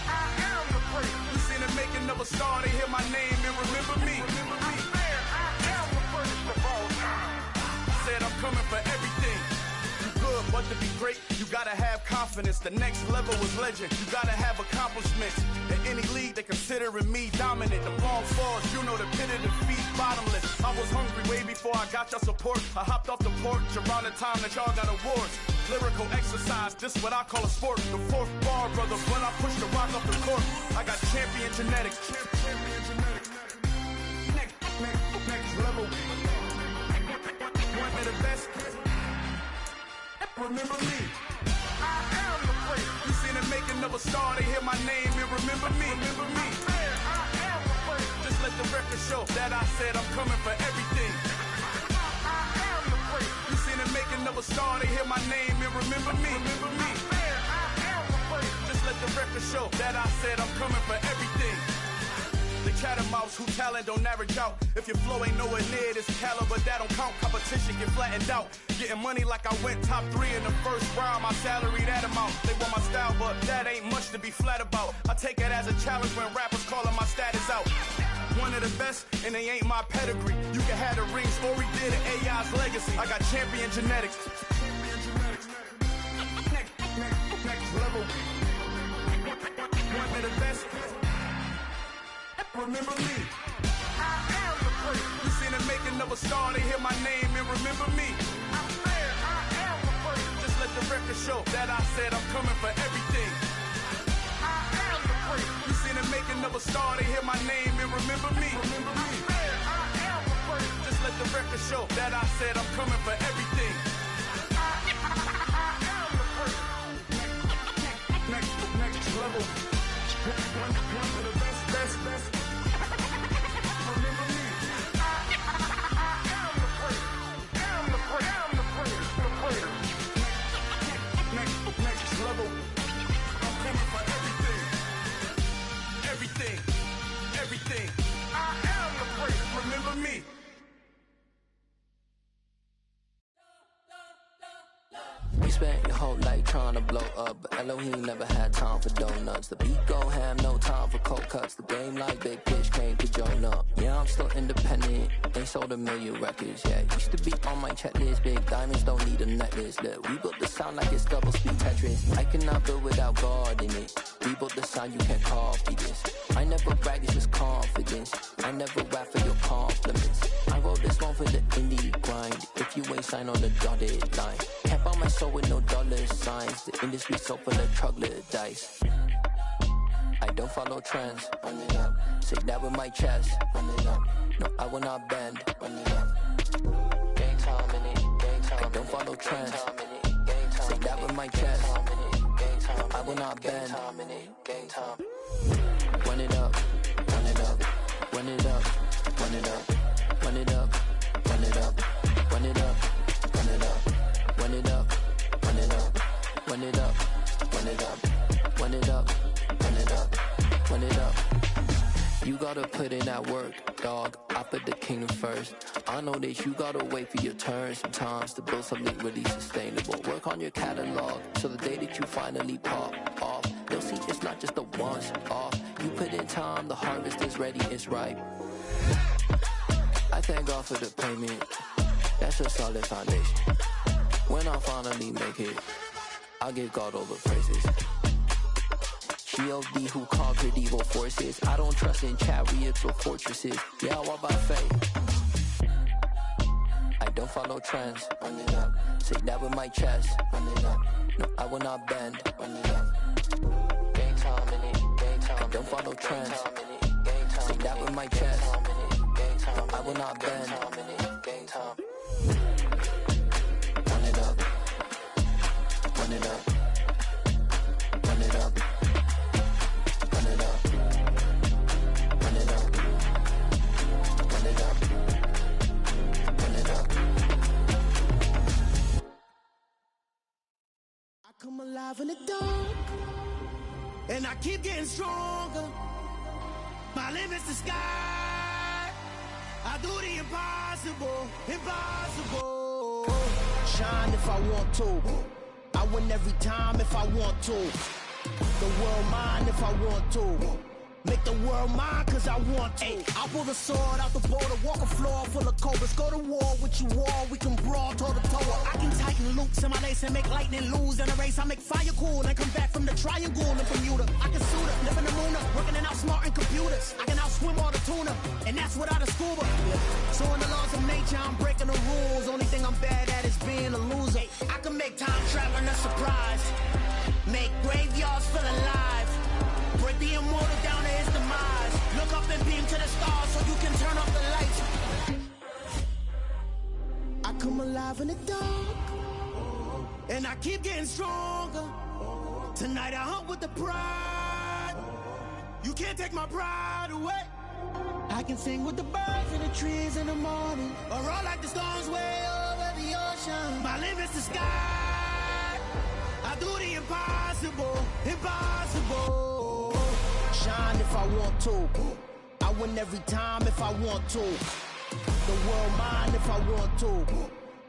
I am the prince. You seen it making of a star, they hear my name and remember me. I am the prince of all time. Said I'm coming for everything. Good, but to be great, you gotta have confidence. The next level is legend. You gotta have accomplishments. In any league, they considering me dominant. The long falls, you know the pit of defeat, bottomless. I was hungry way before I got your support. I hopped off the porch around the time that y'all got awards. Lyrical exercise, this what I call a sport. The fourth bar, brother, when I push the rock off the court. I got champion genetics. Next level. One of the best. Remember me. I am the prince. You seen it making of a star, they hear my name and remember me. Remember me. I am the prince. Just let the record show that I said I'm coming for everything. I am the prince. You seen it making of a star, they hear my name and remember me. Remember me. I am the prince. Just let the record show that I said I'm coming for everything. The cat and mouse who talent don't average out. If your flow ain't nowhere near this caliber, that don't count. Competition get flattened out. Getting money like I went top 3 in the first round. My salary that amount. They want my style, but that ain't much to be flat about. I take it as a challenge when rappers calling my status out. One of the best, and they ain't my pedigree. You can have the rings, or we did it, AI's legacy. I got champion genetics. Next level. One of the best. Remember me. I am the prince. You seen it making of a star, they hear my name and remember me. I am the prince. Just let the record show that I said I'm coming for everything. I am the prince. You seen it making of a star, they hear my name and remember me. Remember me. I am the prince. Just let the record show that I said I'm coming for everything. I am the prince. Next level. One of the best. Remember me. I am the prince. I'm the prince. The prince. Next level. I'm coming for everything. Everything. I am the prince. Remember me. You spent your whole life trying to blow up, but Elohim never had time for donuts. The beat gon' have no time for cold cuts. The game like Big Pitch came to join up. Yeah, I'm still independent, ain't sold a million records. Yeah, used to be on my checklist. Big diamonds don't need a necklace. Look, we built the sound like it's double speed Tetris. I cannot build without God in it. We built the sound, you can't copy this. I never brag, it's just confidence. I never rap for your compliments. I wrote this one for the indie grind. If you ain't signed on the dotted line, can't buy my soul with no dollar signs. The industry so full of troglodytes. I don't follow trends. Run it up. Say that with my chest. Run it up. No, I will not bend. Run it up. Gang time in it. Gang time. I don't follow trends. Say that with my chest. I will not bend. Gang time. Run it up. Run it up. run it up, run it up, run it up, run it up, run it up, run it up, run it up, run it up, run it up, run it up, run it up, run it up, run it up. You gotta put in that work, dog. I put the kingdom first. I know that you gotta wait for your turn sometimes to build something really sustainable. Work on your catalog, so the day that you finally pop off, they'll see it's not just a once off. You put in time, the harvest is ready, it's ripe. I thank God for the payment, that's a solid foundation. When I finally make it, I'll give God all the praises. G.O.D. who conquered evil forces. I don't trust in chariots or fortresses. Yeah, I walk by faith. I don't follow trends. Run it up. Say that with my chest. Run it up. No, I will not bend. Run it up. Game time in it. Game time. I don't follow trends. Say that with my chest. No, I will not bend. Game time. Run it up. Run it up. Run it up. Come alive in the dark, and I keep getting stronger. My limit's the sky. I do the impossible, impossible. Shine if I want to. I win every time if I want to. The world mine if I want to. Make the world mine cause I want to. I'll pull the sword out the border, walk a floor full of cobras. Go to war with you all, we can brawl toe to toe. I can tighten loops in my lace and make lightning lose in a race. I make fire cool and come back from the triangle in Bermuda. I can suit up, live in the moon up, working and outsmarting computers. I can outswim all the tuna, and that's without a scuba. So in the laws of nature, I'm breaking the rules. Only thing I'm bad at is being a loser. I can make time traveling a surprise, make graveyards feel alive. Break the immortal down to his demise. Look up and beam to the stars so you can turn off the lights. I come alive in the dark, and I keep getting stronger. Tonight I hunt with the pride. You can't take my pride away. I can sing with the birds and the trees in the morning, or roll like the storms way over the ocean. My limit's the sky. I do the impossible, impossible. Shine if I want to. I win every time if I want to. The world mine if I want to.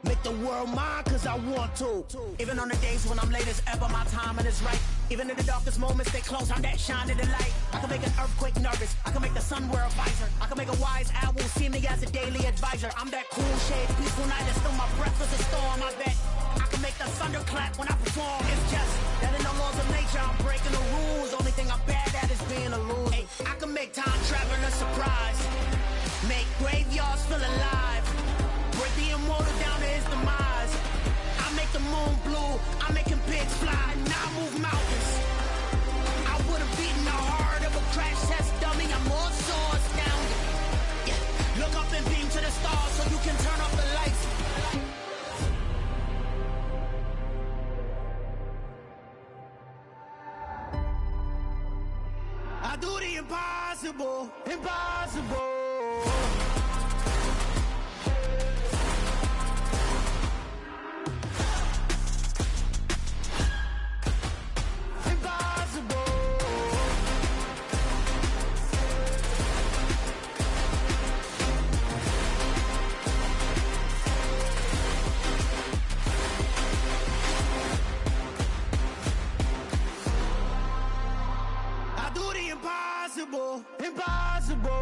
Make the world mine cause I want to. Even on the days when I'm late as ever, my timing is right. Even in the darkest moments, they close, I'm that shining the light. I can make an earthquake nervous, I can make the sun wear a visor. I can make a wise owl see me as a daily advisor. I'm that cool shade, peaceful night, and still my breath is a storm, I bet. I can make the thunder clap when I perform. It's just that in the laws of nature, I'm breaking the rules. Only thing I'm bad at is being a loser. Hey, I can make time traveling a surprise, make graveyards feel alive. Break the immortal down to his demise. I make the moon blue, I make him pigs fly. Now I move mountains. I would have beaten the heart of a crash test dummy. I'm more so astounded. Yeah. Look up and beam to the stars so you can turn off the lights. I do the impossible, impossible. Impossible, impossible.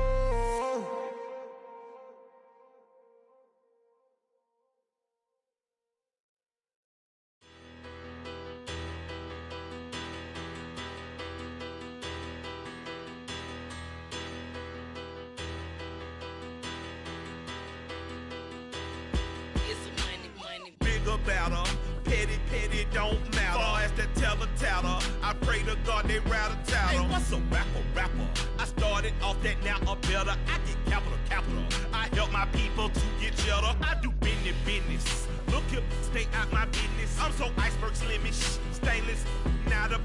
Bigger, better, petty, petty, don't matter. Far as the teller, I pray to God they rattle tattle. Hey, what's a rapper? I started off that, now I'm better. I get capital. I help my people to get cheddar. I do business. Look here, stay out my business. I'm so iceberg slimish, stainless, not a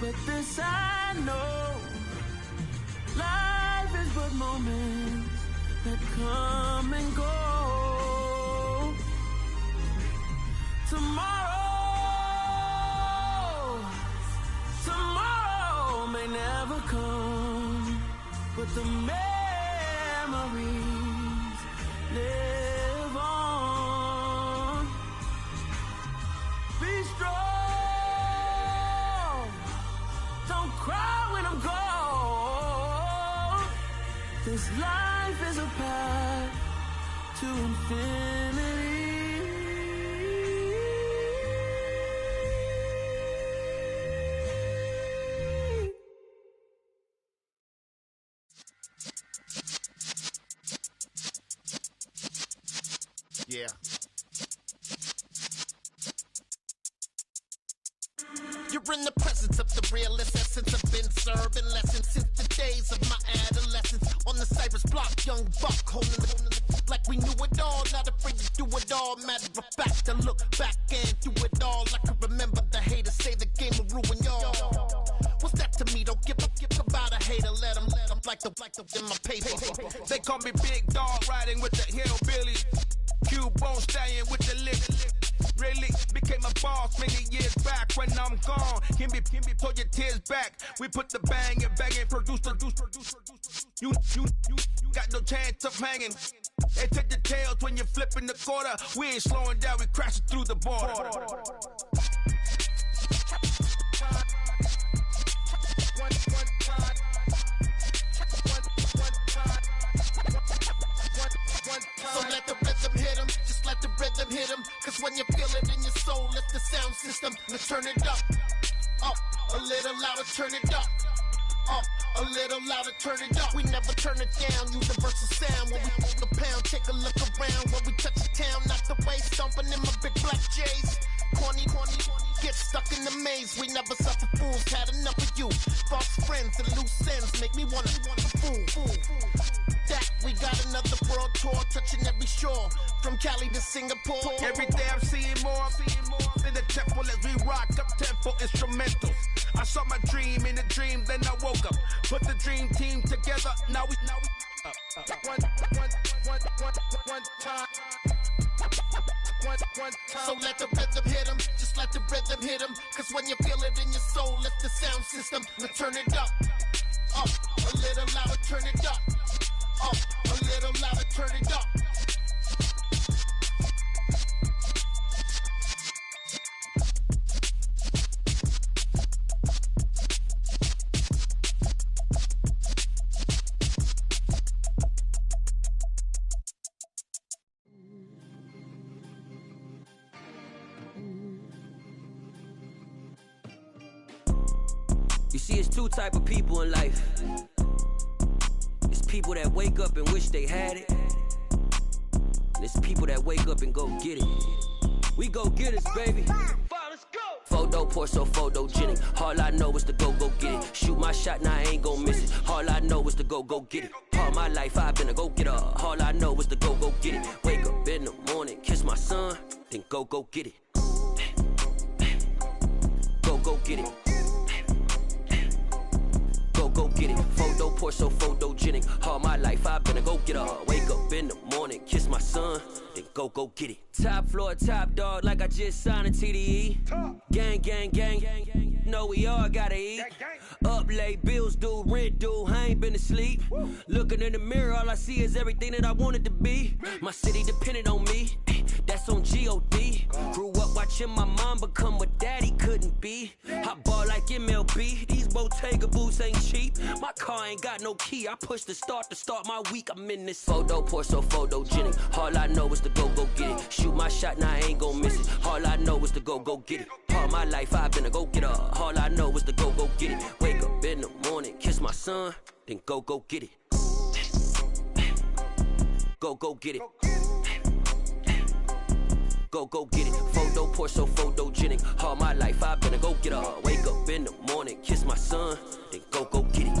But this I know, life is but moments that come and go. Tomorrow may never come, but the memories live on. Be strong, don't cry when I'm gone. This life is a path to infinity. Yeah. You're in the presence of the realest essence. I've been serving lessons since the days of my adolescence. On the Cypress block, young buck holding the like we knew it all. Not afraid to do it all. Matter of fact, to look back and do it all. I can remember the haters say the game will ruin y'all. What's that to me? Don't give about a hater. Let them like the in my paper. They call me Big Dog, riding with the hillbillies. Cubone staying with the lick. Really became a boss many years back. When I'm gone, can be pull your tears back. We put the bang and produce. You got no chance of hanging. They take the tails when you're flipping the quarter. We ain't slowing down, we crashing through the border. So let the rhythm hit 'em, just let the rhythm hit 'em. Cause when you feel it in your soul, lift the sound system. Let's turn it up, a little louder, turn it up, a little louder, turn it up. We never turn it down, universal sound. When we move the pound, take a look around. When we touch the town, not the way, stomping in my big black J's. Corny, get stuck in the maze. We never suffer fools, had enough of you. False friends and loose ends make me wanna fool. That we got another world tour, touching every shore, from Cali to Singapore. Every day I'm seeing more in the temple as we rock up tempo instrumentals. I saw my dream in a dream, then I woke up. Put the dream team together, now we one time. So let the rhythm hit 'em, just let the rhythm hit 'em. Cause when you feel it in your soul, lift the sound system. Now turn it up, a little louder, turn it up, a little louder, turn it up. You see, it's two type of people in life. It's people that wake up and wish they had it, and it's people that wake up and go get it. We go get it, baby. Let's go. Photo pour so photogenic. All I know is to go get it. Shoot my shot, now I ain't gon' miss it. All I know is to go get it. All my life I've been a go getter. All I know is to go get it. Wake up in the morning, kiss my son, then go get it. Go get it. Go get it. Photo pour so photogenic. All my life I've been a go getter. Wake up in the morning, kiss my son, then go get it. Top floor, top dog, like I just signed a TDE. Gang. Know we all gotta eat. Up late, bills due, rent due, I ain't been asleep. Looking in the mirror, all I see is everything that I wanted to be. My city depended on me, that's on G.O.D. Grew up watching my mom become what daddy couldn't be. I ball like MLB, these Bottega boots ain't cheap. My car ain't got no key, I push the start to start my week. I'm in this photo pour so photogenic. All I know is to go get it. Shoot my shot, now I ain't gon' miss it. All I know is to go get it. All my life I've been a go getter. All I know is to go get it. Wake up in the morning, kiss my son, then go get it. Go get it. Go get it. Photo pour so photogenic. All my life I've been a go getter. Wake up in the morning, kiss my son, then go get it.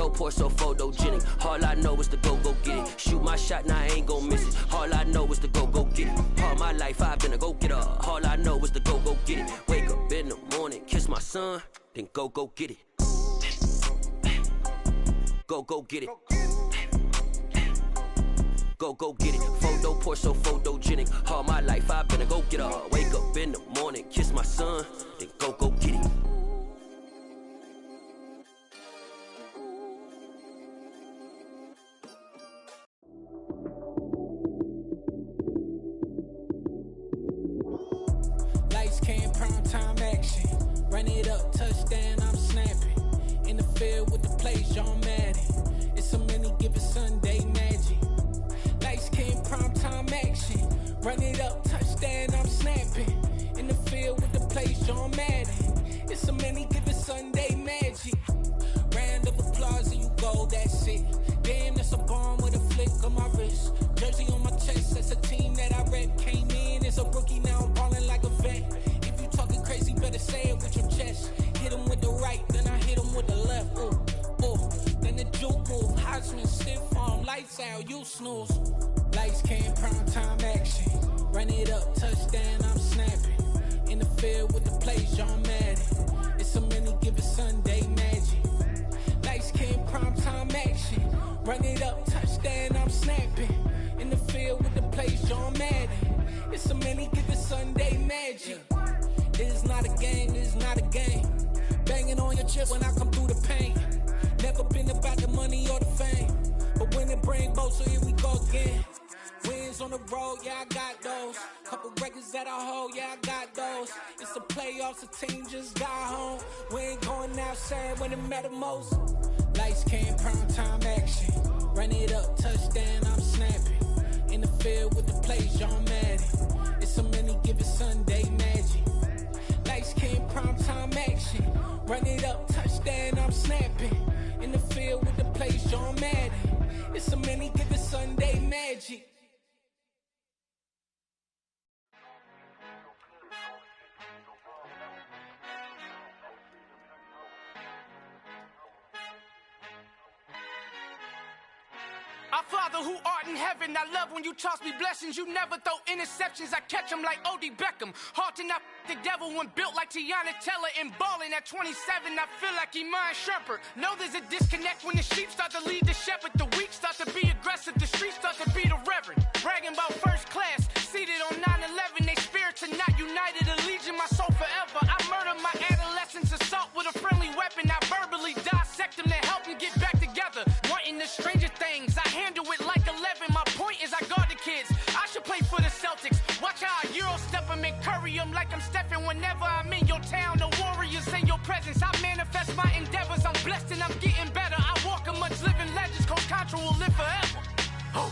Photo, pour so photogenic. All I know is to go get it. Shoot my shot, now I ain't gon' miss it. All I know is to go get it. All my life I've been a go-getter. All I know is to go get it. Wake up in the morning, kiss my son, then go get it. Go get it. Go get it. Photo, pour so photogenic. All my life I've been a go-getter. Wake up in the morning, kiss my son, then go get it. Lights came, prime time action. Run it up, touchdown, I'm snapping. In the field with the plays, John Madden. It's a many given Sunday magic. Lights came, prime time action. Run it up, touchdown, I'm snapping. In the field with the plays, John Madden. It's a many given Sunday magic. Round of applause and you go, that's it. Damn, that's a bomb with a flick on my wrist. Jersey on my chest, that's a team that I rep. Came in as a rookie, now I'm ballin' like a vet. If you talking crazy, better say it with your chest. Hit him with the right, then I hit him with the left. Ooh, ooh. Then the juke move, Heisman, stiff arm, lights out, you snooze. Lights came, prime time action. Run it up, touchdown, I'm snapping. In the field with the plays, John Madden. It's a many given Sunday magic. Lights came, prime time action. Run it up, touchdown, I'm snapping. In the field with the plays, John Madden. It's a many given Sunday magic. This is not a game, this is not a game. Banging on your chip when I come through the pain. Never been about the money or the fame. But when it bring both, so here we go again. Wins on the road, yeah, I got those. Couple records that I hold, yeah, I got those. It's the playoffs, the team just got home. We ain't going outside when it matter most. Lights came, prime time action. Run it up, touchdown, I'm snapping. In the field with the plays, John Madden. It's a many given Sunday magic. Lights came, prime time action. Run it up, touchdown, I'm snapping. In the field with the plays, John Madden. It's a many given Sunday magic. Our Father who art in heaven, I love when you toss me blessings. You never throw interceptions, I catch them like O.D. Beckham. Hard to not the devil when built like Tiana Teller. And balling at 27, I feel like Iman Shumpert. Know there's a disconnect when the sheep start to lead the shepherd. The weak start to be aggressive, the streets start to be the reverend. Bragging about first class, seated on 9/11. They spirits are not united, a legion, my soul forever. I murder my adolescence, assault with a friendly weapon. I verbally dissect them to help them get back together. Wanting the stranger things, I handle it like 11. My point is I guard the kids. I should play for the Celtics. Watch how I Euro step them and curry them like I'm stepping. Whenever I'm in your town, the Warriors in your presence. I manifest my endeavors. I'm blessed and I'm getting better. I walk amongst living legends. Coach Contra will live forever. Oh.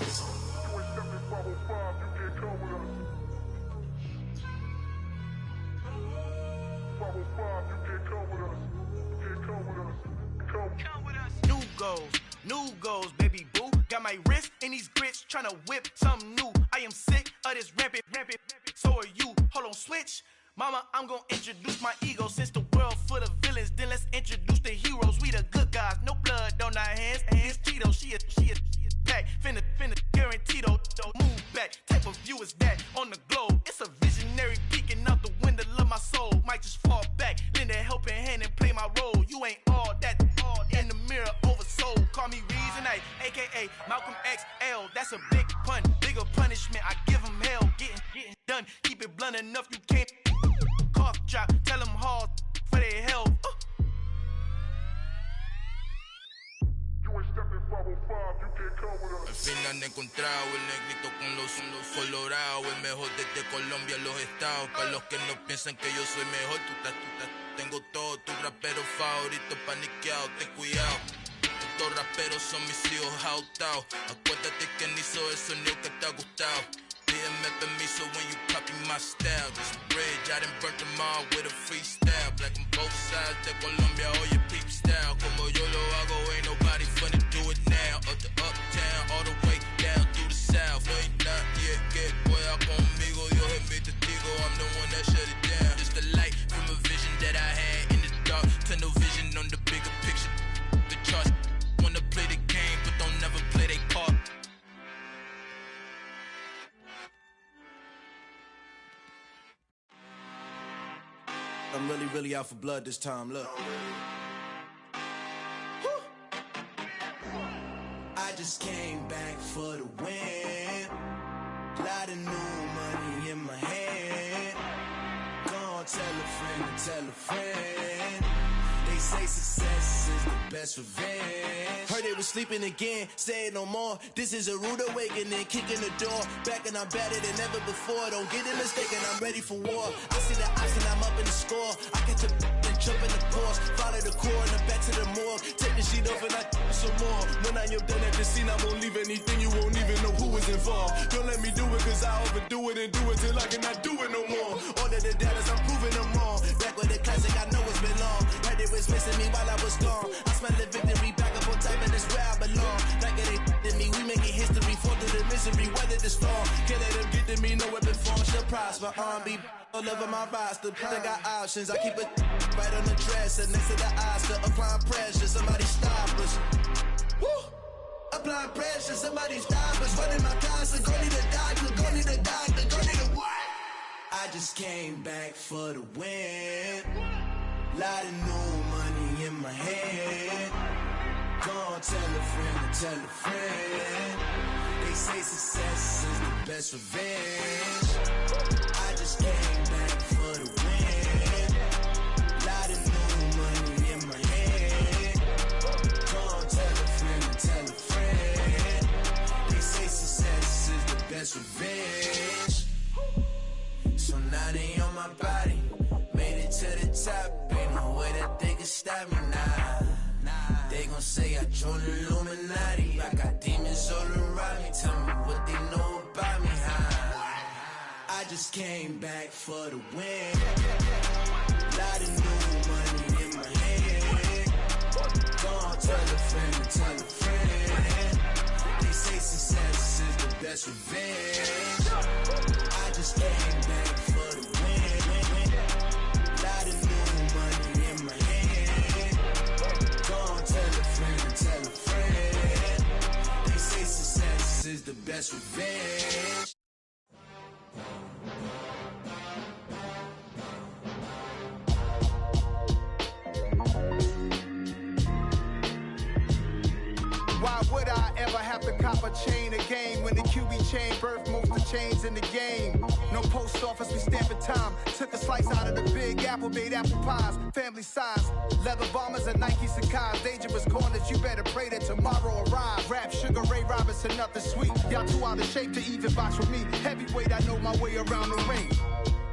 New goals, baby boo. Got my wrist in these grits, tryna whip something new. I am sick of this rampant. So are you. Hold on, switch. Mama, I'm gonna introduce my ego. Since the world full of villains, then let's introduce the heroes. We the good guys, no blood on our hands. Hands Tito, she is back. Finna, guaranteed though. Move back. Type of view is that on the globe? It's a visionary peeking out the window of my soul. Might just fall back, lend a helping hand and play my role. You ain't all that in the mirror oversold. Call me Reason I, aka Malcolm XL. That's a big pun, bigger punishment. I give him hell, getting done. Keep it blunt enough, you can't. Cough drop, tell them hard for their health. Al fin han encontrado el negrito con los colorados, el mejor desde Colombia, los estados. Para los que no piensan que yo soy mejor, tengo todo, tu rapero favorito paniqueado, ten cuidado. Estos raperos son mis hijos adoptados. Acuérdate que ni hizo el sonido que te ha gustado. Pídeme permiso when you copy my style. This bridge, I done burnt them all with a freestyle. Black on both sides de Colombia, oye peep style. Como yo lo hago, ain't nobody finna do it now. Up to uptown, all the way down through the south. No hay nadie que pueda conmigo, Dios es mi testigo. I'm the one that shut it down. Just the light from a vision that I had in the dark. Tunnel vision on the bigger picture. The charts I'm really out for blood this time, look. I just came back for the win. Lot of new money in my hand. Gonna tell a friend. They say success is the best revenge. Heard they was sleeping again, say it no more. This is a rude awakening, kicking the door. Back and I'm better than ever before. Don't get it mistaken, I'm ready for war. I see the option, I'm up in the score. I catch a and jump in the course. Follow the core and the back to the morgue. Take the sheet off and I some more. When I am done at the scene, I won't leave anything. You won't even know who was involved. Don't let me do it, cause I overdo it and do it till I cannot do it no more. All of the doubters, I'm proving them wrong. Back with the classic, I know it's been long. Heard it was missing me while I was gone. I smell the victory, back up on type, and it's where I belong. Like it ain't to me, we making history. Fall through the misery, weather the storm. Can't let them get to me, no weapon form shall prosper. R&B all over my roster. I got options, I keep it right on the dresser. Next to the Oscar, applying pressure. Somebody stop us. Woo! Applying pressure, somebody stop us. Running my closet, go need a doctor, go need a doctor, go need a what? I just came back for the win. Lot of new money in my hand. Gonna tell a friend. They say success is the best revenge. I just came back for the win. Lot of new money in my hand. Gonna tell a friend. They say success is the best revenge. So now they on my body. Made it to the top, ain't no way that they can stop me now. They gon' say I joined the Illuminati. I got demons all around me. Tell me what they know about me, huh? I just came back for the win. Lot of new money in my hand. Gonna tell a friend. They say success is the best revenge. I just came back for the win. Lot of new money in my hand. Gonna tell a friend. They say success is the best revenge. Why would I ever have to cop a chain again when the QB chain birthed most of the chains in the game? No post office, we stamping time. Took a slice out of the big apple, made apple pies, family size. Leather bombers and Nike Sacai's. Dangerous corners, you better pray that tomorrow arrive. Rap, Sugar Ray Robinson, nothing sweet. Y'all too out of shape to even box with me. Heavyweight, I know my way around the ring.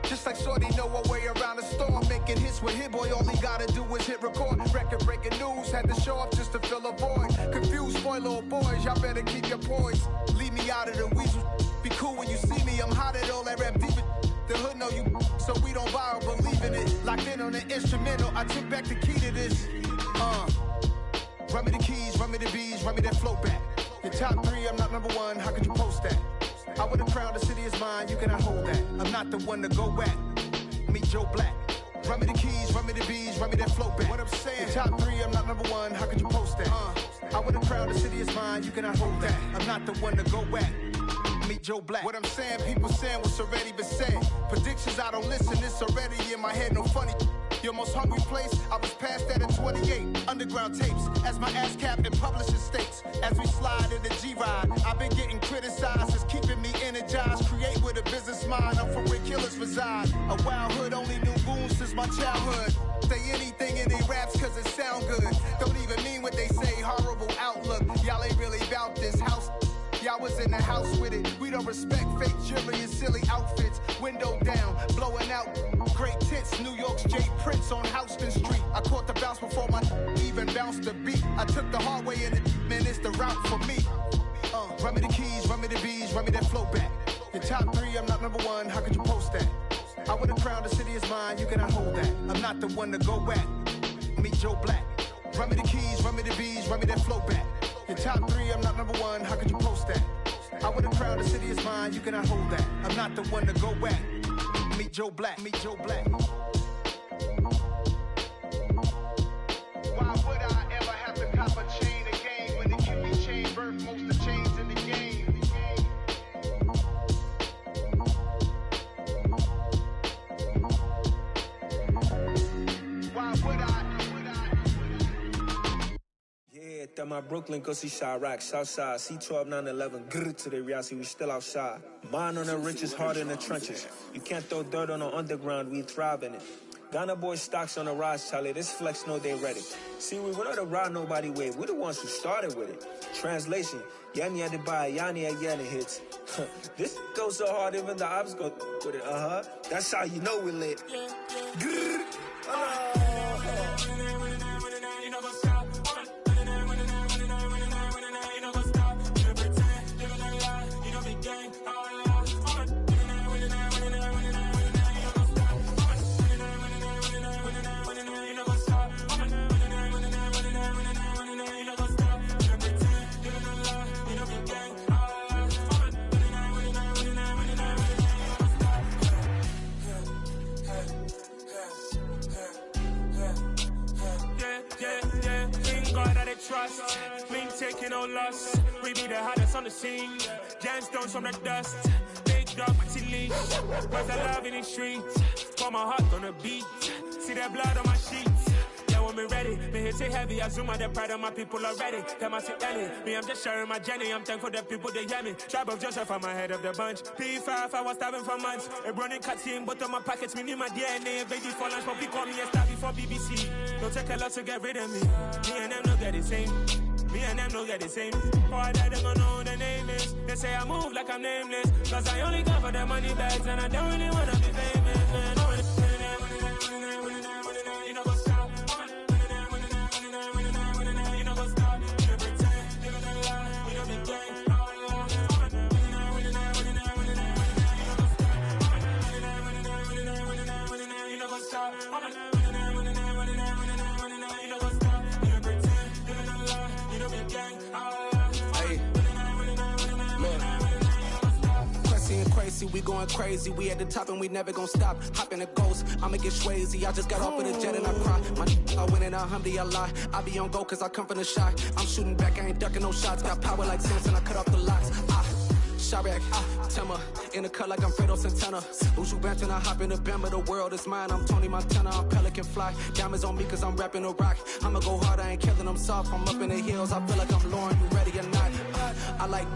Just like Shorty know her way around the storm. Making hits with Hit Boy, all he gotta do is hit record. Record breaking news, had to show up just to fill a void. Confused, spoiled little boys, y'all better keep your poise. Leave me out of the weasel. Be cool when you see me, I'm hot at all that rap deep. The hood know you, so we don't borrow, believe in it. Locked in on the instrumental, I took back the key to this. Run me the keys, run me the bees, run me that flow back. Your top three, I'm not number one, how could you post that? I would've crowned the city is mine, you cannot hold that. I'm not the one to go back. Meet Joe Black. Run me the keys, run me the bees, run me that flow back. What I'm saying, your top three, I'm not number one, how could you post that? I would've crowned the city is mine, you cannot hold that. I'm not the one to go back. Meet Joe Black. What I'm saying, people saying what's already been said. Predictions, I don't listen, it's already in my head, no funny. Your most hungry place, I was past that at 28. Underground tapes, as my ass cap in publishing states. As we slide in the G-Ride, I've been getting criticized. It's keeping me energized. Create with a business mind, I'm from where killers reside. A wild hood, only knew goons since my childhood. Say anything in they raps cause it sound good. Don't even mean what they say, horrible outlook. Y'all ain't really about this house. Y'all was in the house with it. We don't respect fake jewelry and silly outfits. Window down, blowing out. Great tits, New York's J. Prince on Houston Street. I caught the bounce before my even bounced the beat. I took the hard way in it, man, it's the route for me. Run me the keys, run me the bees, run me that flow back. Your top three, I'm not number one, how could you post that? I would've crowned the city is mine, you cannot hold that. I'm not the one to go back. Meet Joe Black. Run me the keys, run me the bees, run me that flow back. Your top three, I'm not number one, how could you post that? I would've crowned the city is mine, you cannot hold that. I'm not the one to go back. Meet Joe Black, meet Joe Black. Why would I ever have to cop a chain again when the QB chain birthed most of the chains in the game? at my Brooklyn, go see Chirac, Southside, C12, 911, grrr to the reality, we still outside. Mine on the riches, hard in the trenches. You can't throw dirt on the underground, we thrive in it. Ghana boys stocks on the rise, Charlie, this flex know they ready. See, we went on the ride nobody wave, we the ones who started with it. Translation, Yanni had to buy, Yanni again it hits. This goes so hard, even the ops go with it, That's how you know we lit. Grrr. Trust, we ain't taking no loss. We be the hottest on the scene. Gemstones from the dust. Big dog, pretty leash. Where's the love in the streets? Pour my heart on the beat. See that blood on my sheets. Yeah, when me ready, me hit it heavy. I zoom out the pride of my people already. Them I see Ellie. Me, I'm just sharing my journey. I'm thankful that people they hear me. Tribe of Joseph, I'm ahead of the bunch. P5, I was starving for months. A running cuts in, but on my pockets, me need my DNA. Baby for lunch, but we call me a star before BBC. Don't take a lot to get rid of me. Me and them no get the same. Me and them no get the same. Boy, that they gonna know who the name is. They say I move like I'm nameless. Cause I only come for the money bags. And I don't really wanna be famous, man. You know what's up? You know what's up? You pretend, live in a lie. You know the game. You know what's up? Crazy, we going crazy. We at the top and we never gonna stop. Hop in a ghost, I'ma get swayzy. I just got off of the jet and I cry. I win in a Humvee, I lie. I be on go cause I come from the shot. I'm shooting back, I ain't ducking no shots. Got power like Samson, I cut off the locks. Chirac, Tema, in the cut like I'm Fredo Santana. Uju Banton, I hop in the Bama, the world is mine. I'm Tony Montana, I'm Pelican Fly. Diamonds on me cause I'm rapping a rock. I'ma go hard, I ain't killing them soft. I'm up in the hills, I feel like I'm Lauren, you ready or not? I like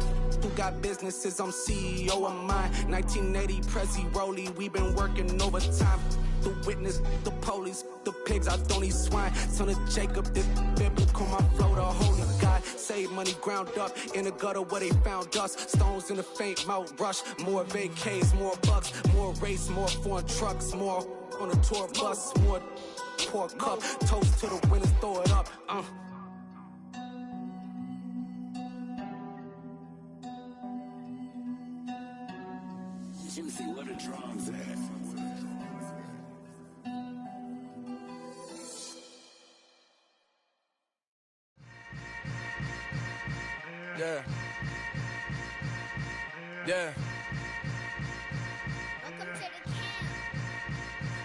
who got businesses, I'm CEO of mine. 1980, Prezi Rolly, we been working overtime. The witness, the police, the pigs, I don't eat swine. Son of Jacob, this biblical, my flow, the holy God. Save money ground up in the gutter where they found us. Stones in the faint Mount Rush. More vacays, more bucks, more race, more foreign trucks, more on a tour bus, more pour cup. Toast to the winners, throw it up. Jimsy, what the drums at? Yeah. Yeah.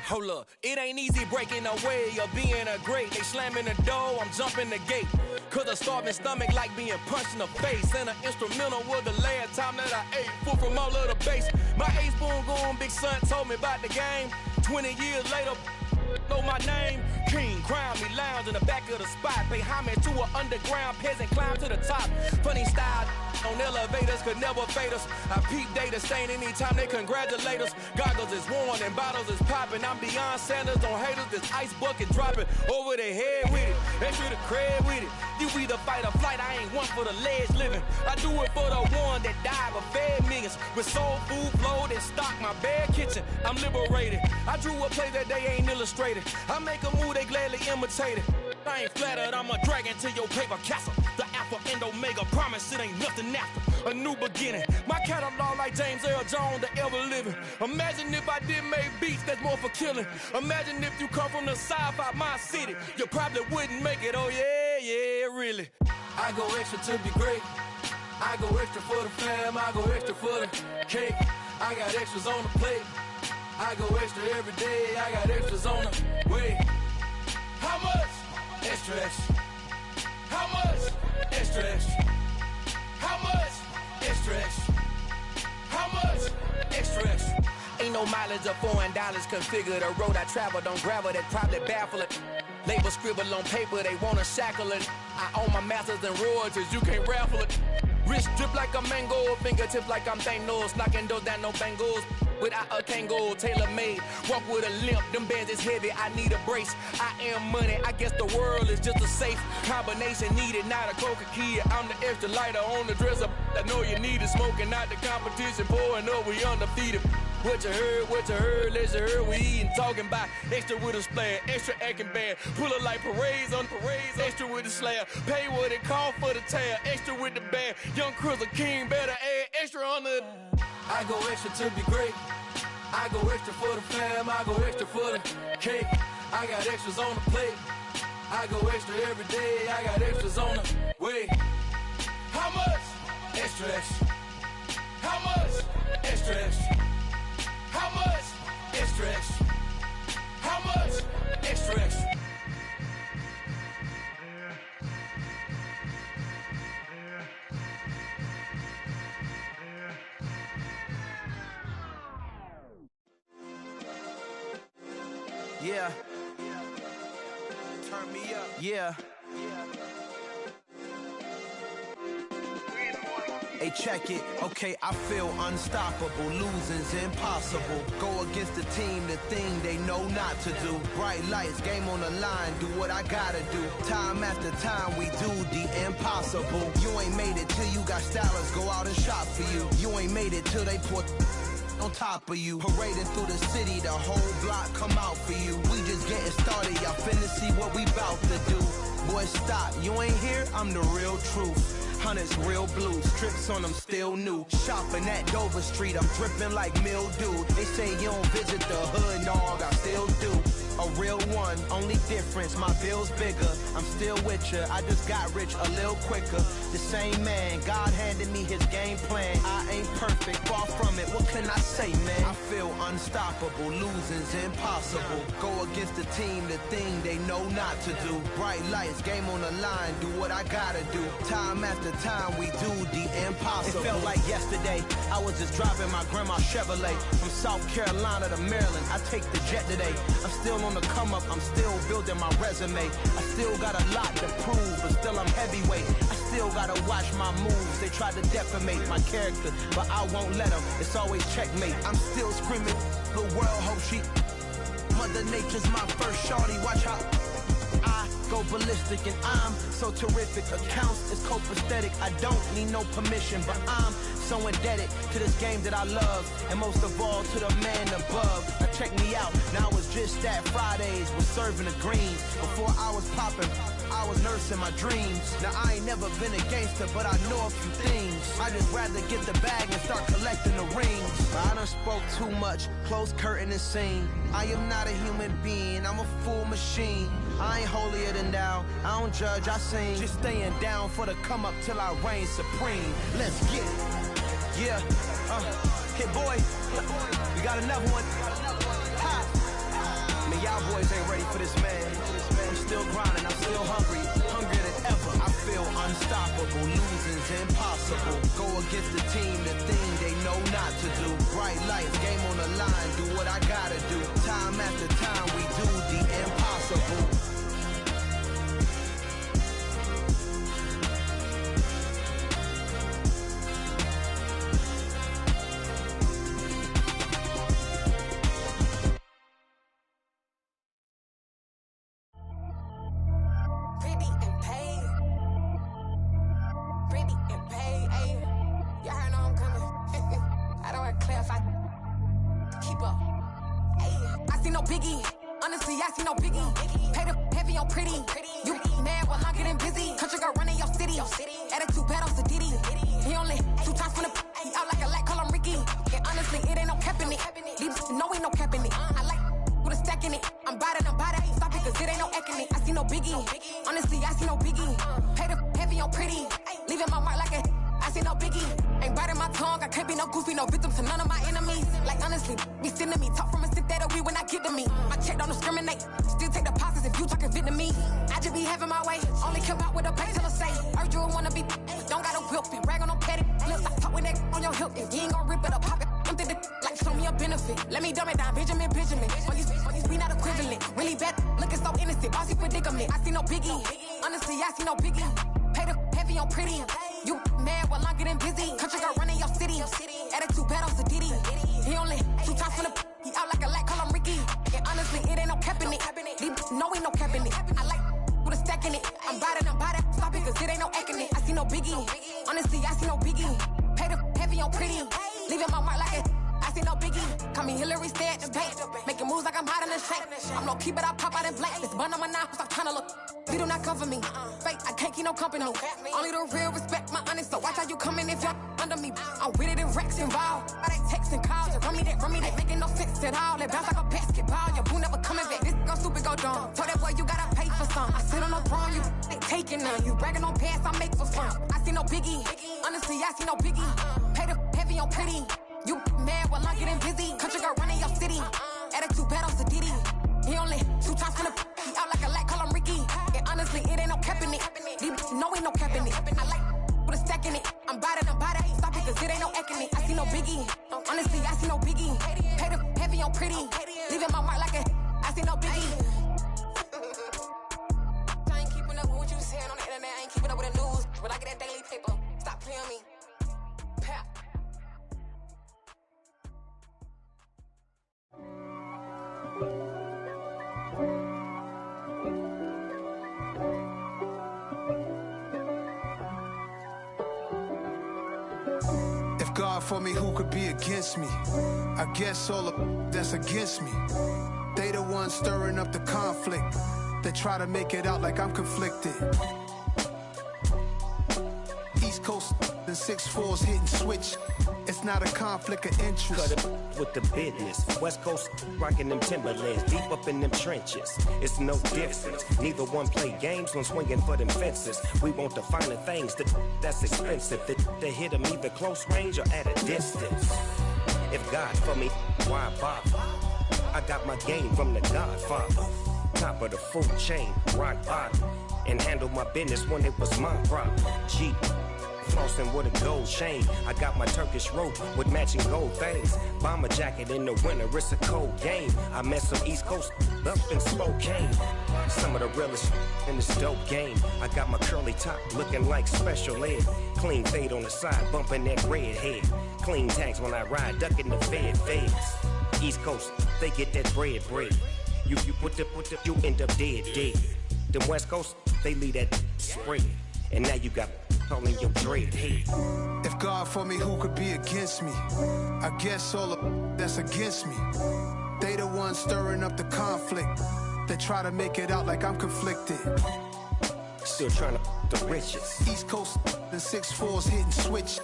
Hold up, it ain't easy breaking away or being a great. They slamming the door, I'm jumping the gate. Cause a starving stomach like being punched in the face. And an instrumental was the last time that I ate. Full from all of the bass. My ace boom goon, big son told me about the game. 20 years later, know my name. King, crown me, lounge in the back of the spot. Pay homage to an underground peasant, climb to the top. Funny style on elevators could never fade us. I peep data stain anytime they congratulate us. Goggles is worn and bottles is popping. I'm beyond Sanders, don't haters. This ice bucket dropping over their head with it. They should have cred with it. You either fight or flight, I ain't one for the ledge living. I do it for the one that died but fed millions. With soul food flowed and stocked my bare kitchen. I'm liberated. I drew a play that they ain't illustrated. I make a move, they gladly imitate it. I ain't flattered, I'm a dragon to your paper castle. The Alpha and Omega, promise it ain't nothing after. A new beginning. My catalog like James Earl Jones, the ever living. Imagine if I did make beats that's more for killing. Imagine if you come from the sci-fi, my city. You probably wouldn't make it, oh yeah, yeah, really. I go extra to be great. I go extra for the fam, I go extra for the cake. I got extras on the plate. I go extra every day, I got extras on the way. How much? Extra, extra. How much? Extra, extra. How much? Extra, extra. How much? Extra, extra. Ain't no mileage of $4 configure the road I travel. Don't gravel, that probably baffle it. Label scribble on paper, they wanna shackle it. I own my masters and royalties, you can't raffle it. Wrist drip like a mango, fingertips like I'm Thanos, knocking those down, no bangles. Without a Kango, tailor-made, walk with a limp, them bands is heavy, I need a brace. I am money, I guess the world is just a safe combination needed, not a coca key. I'm the extra lighter on the dresser, I know you need it, smoking out the competition, pouring up, we undefeated. What you heard, let's hear, we eating, talking about extra with a splash, extra acting bad, pull it like parades on parades, extra with the slab, pay what it cost for the tab, extra with the band, young Crizzle King, better add extra on the... I go extra to be great. I go extra for the fam, I go extra for the cake. I got extras on the plate. I go extra every day, I got extras on the way. How much? Extra, extra. How much? Extra, extra. How much? Extra, extra. How much? Extra, extra. Yeah. Turn me up. Yeah. Hey, check it. Okay, I feel unstoppable. Losing's impossible. Go against the team, the thing they know not to do. Bright lights, game on the line, do what I gotta do. Time after time, we do the impossible. You ain't made it till you got stylers go out and shop for you. You ain't made it till they put on top of you. Parading through the city, the whole block come out for you. We just getting started, y'all finna see what we bout to do. Boy, stop, you ain't here, I'm the real truth. Hunters real blue, strips on them still new. Shopping at Dover Street, I'm dripping like mildew. They say you don't visit the hood, dog, I still do. A real one, only difference, my bill's bigger. I'm still with ya, I just got rich a little quicker. The same man, God handed me his game plan. I ain't perfect, far from it, what can I say, man? I feel unstoppable, losing's impossible. Go against the team, the thing they know not to do. Bright lights, game on the line, do what I gotta do. Time after time, we do the impossible. It felt like yesterday, I was just driving my grandma's Chevrolet. From South Carolina to Maryland, I take the jet today. I'm still on the come up, I'm still building my resume. I still got a lot to prove, but still I'm heavyweight. I still gotta watch my moves. They tried to defamate my character, but I won't let them. It's always checkmate. I'm still screaming, the world hope she... Mother Nature's my first shorty, watch how I go ballistic, and I'm so terrific. Accounts is copacetic, I don't need no permission, but I'm so indebted to this game that I love, and most of all to the man above. Now check me out, now it's just that Fridays was serving the greens. Before I was popping, I was nursing my dreams. Now I ain't never been a gangster, but I know a few things. I just rather get the bag and start collecting the rings. But I done spoke too much, close curtain and scene. I am not a human being, I'm a full machine. I ain't holier than thou, I don't judge, I sing. Just staying down for the come up till I reign supreme. Let's get it. Yeah, hey boy, we got another one. Ha. Man, y'all boys ain't ready for this, man. I'm still grinding, I'm still hungry, hungrier than ever. I feel unstoppable, losing's impossible. Go against the team, the thing they know not to do. Bright lights, game on the line, do what I gotta do. Time after time, we do the impossible. Honestly, I see no biggie. Pay the heavy on pretty. You mad while I'm getting busy. Country girl running your city. Attitude bad on Diddy. He only 2 times from the. He out like a light, call him Ricky. And honestly, it ain't no cap in it. No, ain't no cap in it. I like with a stack in it. I'm by that. Stop it, cause it ain't no acting it. I see no biggie. Honestly, I see no biggie. Pay the heavy on pretty. Leaving my mark like it. I see no biggie. Call me Hillary, stay at the bank. Making moves like I'm hot in the shank. I'm low key, but I pop out in blank. This bun on my knife, stop trying to look. They do not come for me. Fake, I can't keep no company. Only the real respect my honest. So watch how you coming if you're under me. I'm with it and Rex involved. But they texting calls and run me that making no sense at all. They bounce like a basketball. Your boo never coming back. This go stupid, go dumb. Told that boy you gotta pay for some. I sit on the throne, you ain't taking none. You bragging on pants, I make for fun. I see no biggie. Honestly, I see no biggie. Pay the heavy on pretty. You mad while I'm getting busy. Country girl running your city. Attitude bad on Diddy. He only 2 times from the. He out like a light, call him Ricky. And honestly, it ain't no cap in it. No, ain't no cap in it. I like with a stack in it. I'm by that. Stop it, cause it ain't no acting it. I see no biggie. Honestly, I see no biggie. Pay the heavy on pretty. Leaving my mark like a. I see no biggie. I ain't keeping up with what you saying on the internet. I ain't keeping up with the news. But I get that daily paper. Stop playing me. Pap. If God for me, who could be against me? I guess all of that's against me. They the ones stirring up the conflict. They try to make it out like I'm conflicted. East Coast and 6'4s hitting switch. It's not a conflict of interest. Cut it with the business. West Coast rocking them Timberlands, deep up in them trenches. It's no difference. Neither one play games when swinging for them fences. We want the finer things that's expensive. They hit them either close range or at a distance. If God for me, why bother? I got my game from the Godfather. Top of the food chain, rock bottom. And handle my business when it was my problem. Jeep. Flossing with a gold chain. I got my Turkish rope with matching gold things. Bomber jacket in the winter, it's a cold game. I met some East Coast up in Spokane. Some of the realest in this dope game. I got my curly top looking like special ed. Clean fade on the side, bumping that red head. Clean tags when I ride, ducking the feds. East Coast, they get that bread. You put the, you end up dead. Them West Coast, they leave that spread. And now you got calling your dread head. If God for me, who could be against me? I guess all of that's against me. They the ones stirring up the conflict. They try to make it out like I'm conflicted. Still trying to the riches. East Coast and 6'4s hitting switch.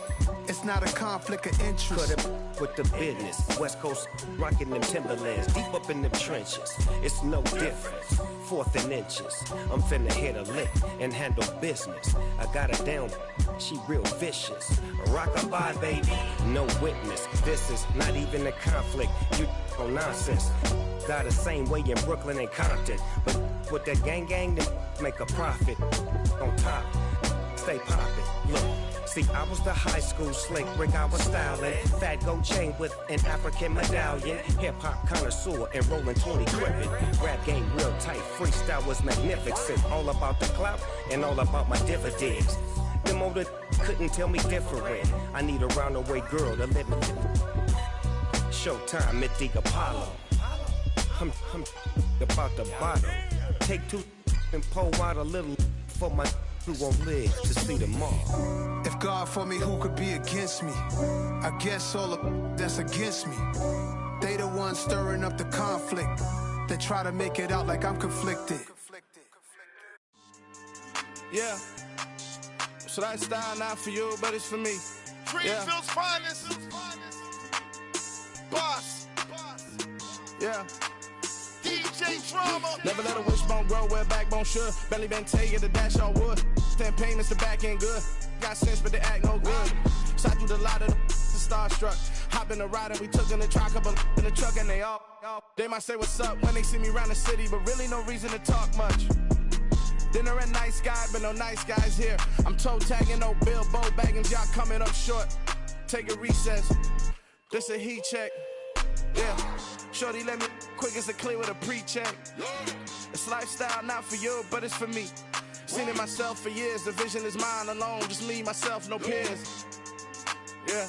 It's not a conflict of interest. Cut it with the business. West Coast rocking them Timberlands, deep up in them trenches. It's no difference. 4th and inches. I'm finna hit a lick and handle business. I got her down, she real vicious. Rock-a-bye, baby, no witness. This is not even a conflict. You on nonsense. Got the same way in Brooklyn and Compton. But with that gang, then make a profit. On top, stay poppin'. Look. See, I was the high school slick Rick, I was styling. Fat gold chain with an African medallion. Hip-hop connoisseur and rolling 20 crippin'. Rap game real tight, freestyle was magnificent. All about the clout and all about my dividends. Them older couldn't tell me different. I need a roundaway girl to live in. Showtime, Mythic Apollo. I'm about the bottom. Take 2 and pour out a little for my who won't live to see tomorrow. If God for me, who could be against me? I guess all of that's against me. They the ones stirring up the conflict. They try to make it out like I'm conflicted. Yeah. So that style not for you, but it's for me. Greenfield's finest. Boss. Yeah. DJ Drama. Never let a wishbone grow where backbone should. Belly been taking the dash on wood. Stand pain is the back end good. Got sense, but they act no good. Side through the lot of the starstruck. Hop in the ride and we took in the truck, couple in the truck, and they all. They might say what's up when they see me around the city, but really no reason to talk much. Dinner and nice guy, but no nice guys here. I'm toe tagging, no Bilbo Baggins, y'all coming up short. Take a recess. This a heat check. Yeah. Shorty let me quick as a clear with a pre-check. It's lifestyle not for you, but it's for me. Seen it myself for years, the vision is mine alone. Just me, myself, no peers. Yeah.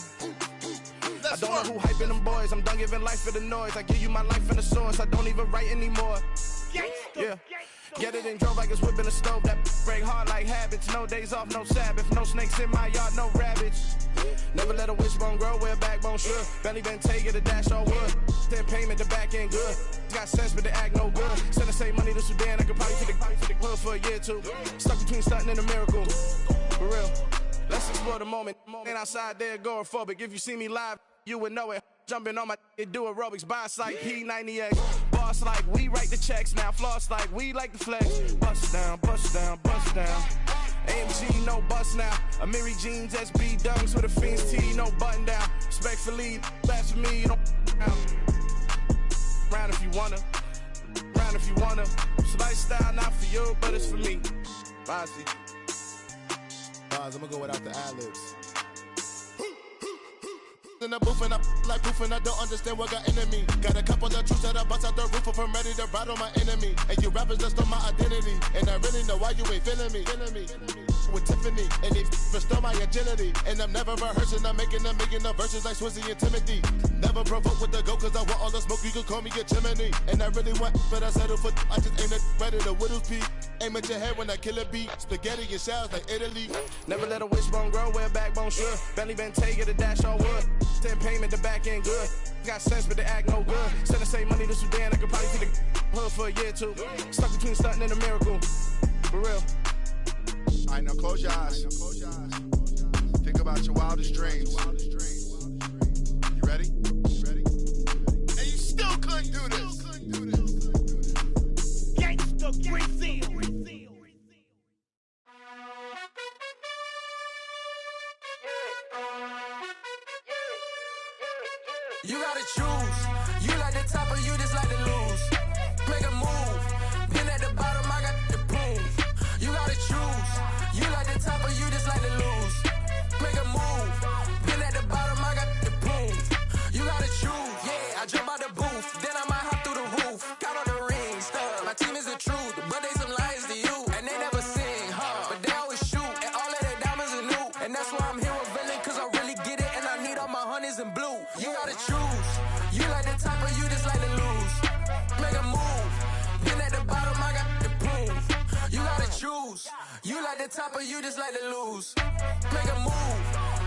I don't know who hyping them boys. I'm done giving life for the noise. I give you my life in the source. I don't even write anymore. Yeah. Get it and drove like it's whipping a stove. That break hard like habits. No days off, no Sabbath. No snakes in my yard, no rabbits. Never let a wishbone grow where backbone should. Belly been taking a dash all wood. Then payment, the back end good. Got sense, but the act no good. Send the same money to Sudan. I could probably take the hood for a year or two. Stuck between stunting and a miracle. For real. Let's explore the moment. Ain't outside there agoraphobic. If you see me live, you would know it. Jumping on my do aerobics. Boss like P90X. Boss like we write the checks now. Floss like we like the flex. Bust down, bust down, bust down. AMG, no bust now. Amiri jeans, SB dunks with a Fiends T, no button down. Respectfully, best for me, you don't down. Round if you wanna. Round if you wanna. It's lifestyle, not for you, but it's for me. Bossy. Boz, I'm gonna go without the ad-libs. In the booth and I like proof and I don't understand what got into me. Got a couple of truths that I bust out the roof if I'm ready to battle my enemy. And you rappers just stole my identity. And I really know why you ain't feeling me. With Tiffany, and they restore my agility. And I'm never rehearsing, I'm making them verses like Swizzy and Timothy. Never provoke with the go, cause I want all the smoke, you can call me a chimney. And I really want, but I settle for, I just ain't ready to Whittles Peak. Aim at your head when I kill a beat. Spaghetti and shells like Italy. Never let a wishbone grow where backbone should. Belly been taking a dash all wood. Then payment, the back end good. Got sense, but the act no good. Send the same money to Sudan, I could probably take the hood for a year or two. Stuck between stunting and a miracle. For real. Alright, now close your eyes. Think about your wildest dreams. You ready? And you still couldn't do this. Gangsta Brazil. You gotta choose. You like the top or you just like to lose. Make a move. Been at the bottom, I got the proof. You gotta choose. You like the top or you just like to lose. Make a move. Been at the bottom, I got the proof. You gotta choose. Yeah, I jump out the booth. Then I might hop through the roof. Count on the rings, stuff. My team is the truth, but they some liars to you. And they never sing, but they always shoot. And all of their diamonds are new. And that's why I'm here with Villain, cause I really get it. And I need all my honeys in blue. You gotta choose. You like the top or you just like to lose. Make a move. Been at the bottom, I got the proof. You gotta choose. You like the top or you just like to lose. Make a move.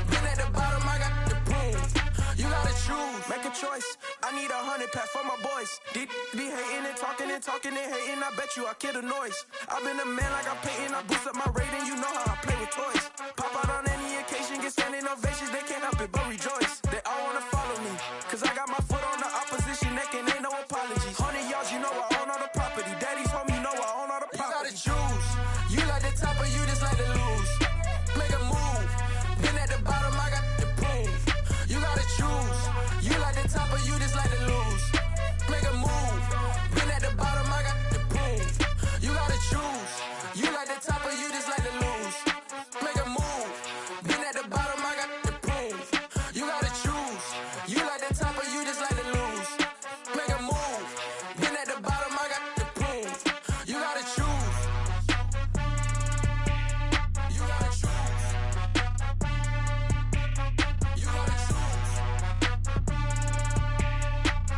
Been at the bottom, I got the proof. You gotta choose. Make a choice. I need 100 pack for my boys. Deep be hating and talking and hating. I bet you I kill the noise. I've been a man like I'm painting. I boost up my rating. You know how I play with toys. Pop out on any occasion, get standing ovations. They can't help it but rejoice. They all wanna follow me, cause I got my foot on the opposition neck and ain't no apologies. 100 yards, you know I own all the property. Daddy's home, you know I own all the property. You gotta choose. You like the top or you just like to lose. Make a move. Been at the bottom, I got the proof. You gotta choose. You like the top or you just like to lose. Make a move. Been at the bottom, I got the proof. You gotta choose. You like the top or you just like to lose. Make a move. Been at the bottom, I got the proof. You gotta choose. You like the top or you just like to lose. Make a move. Been at the bottom, I got the proof. You gotta choose. You gotta choose. You gotta choose.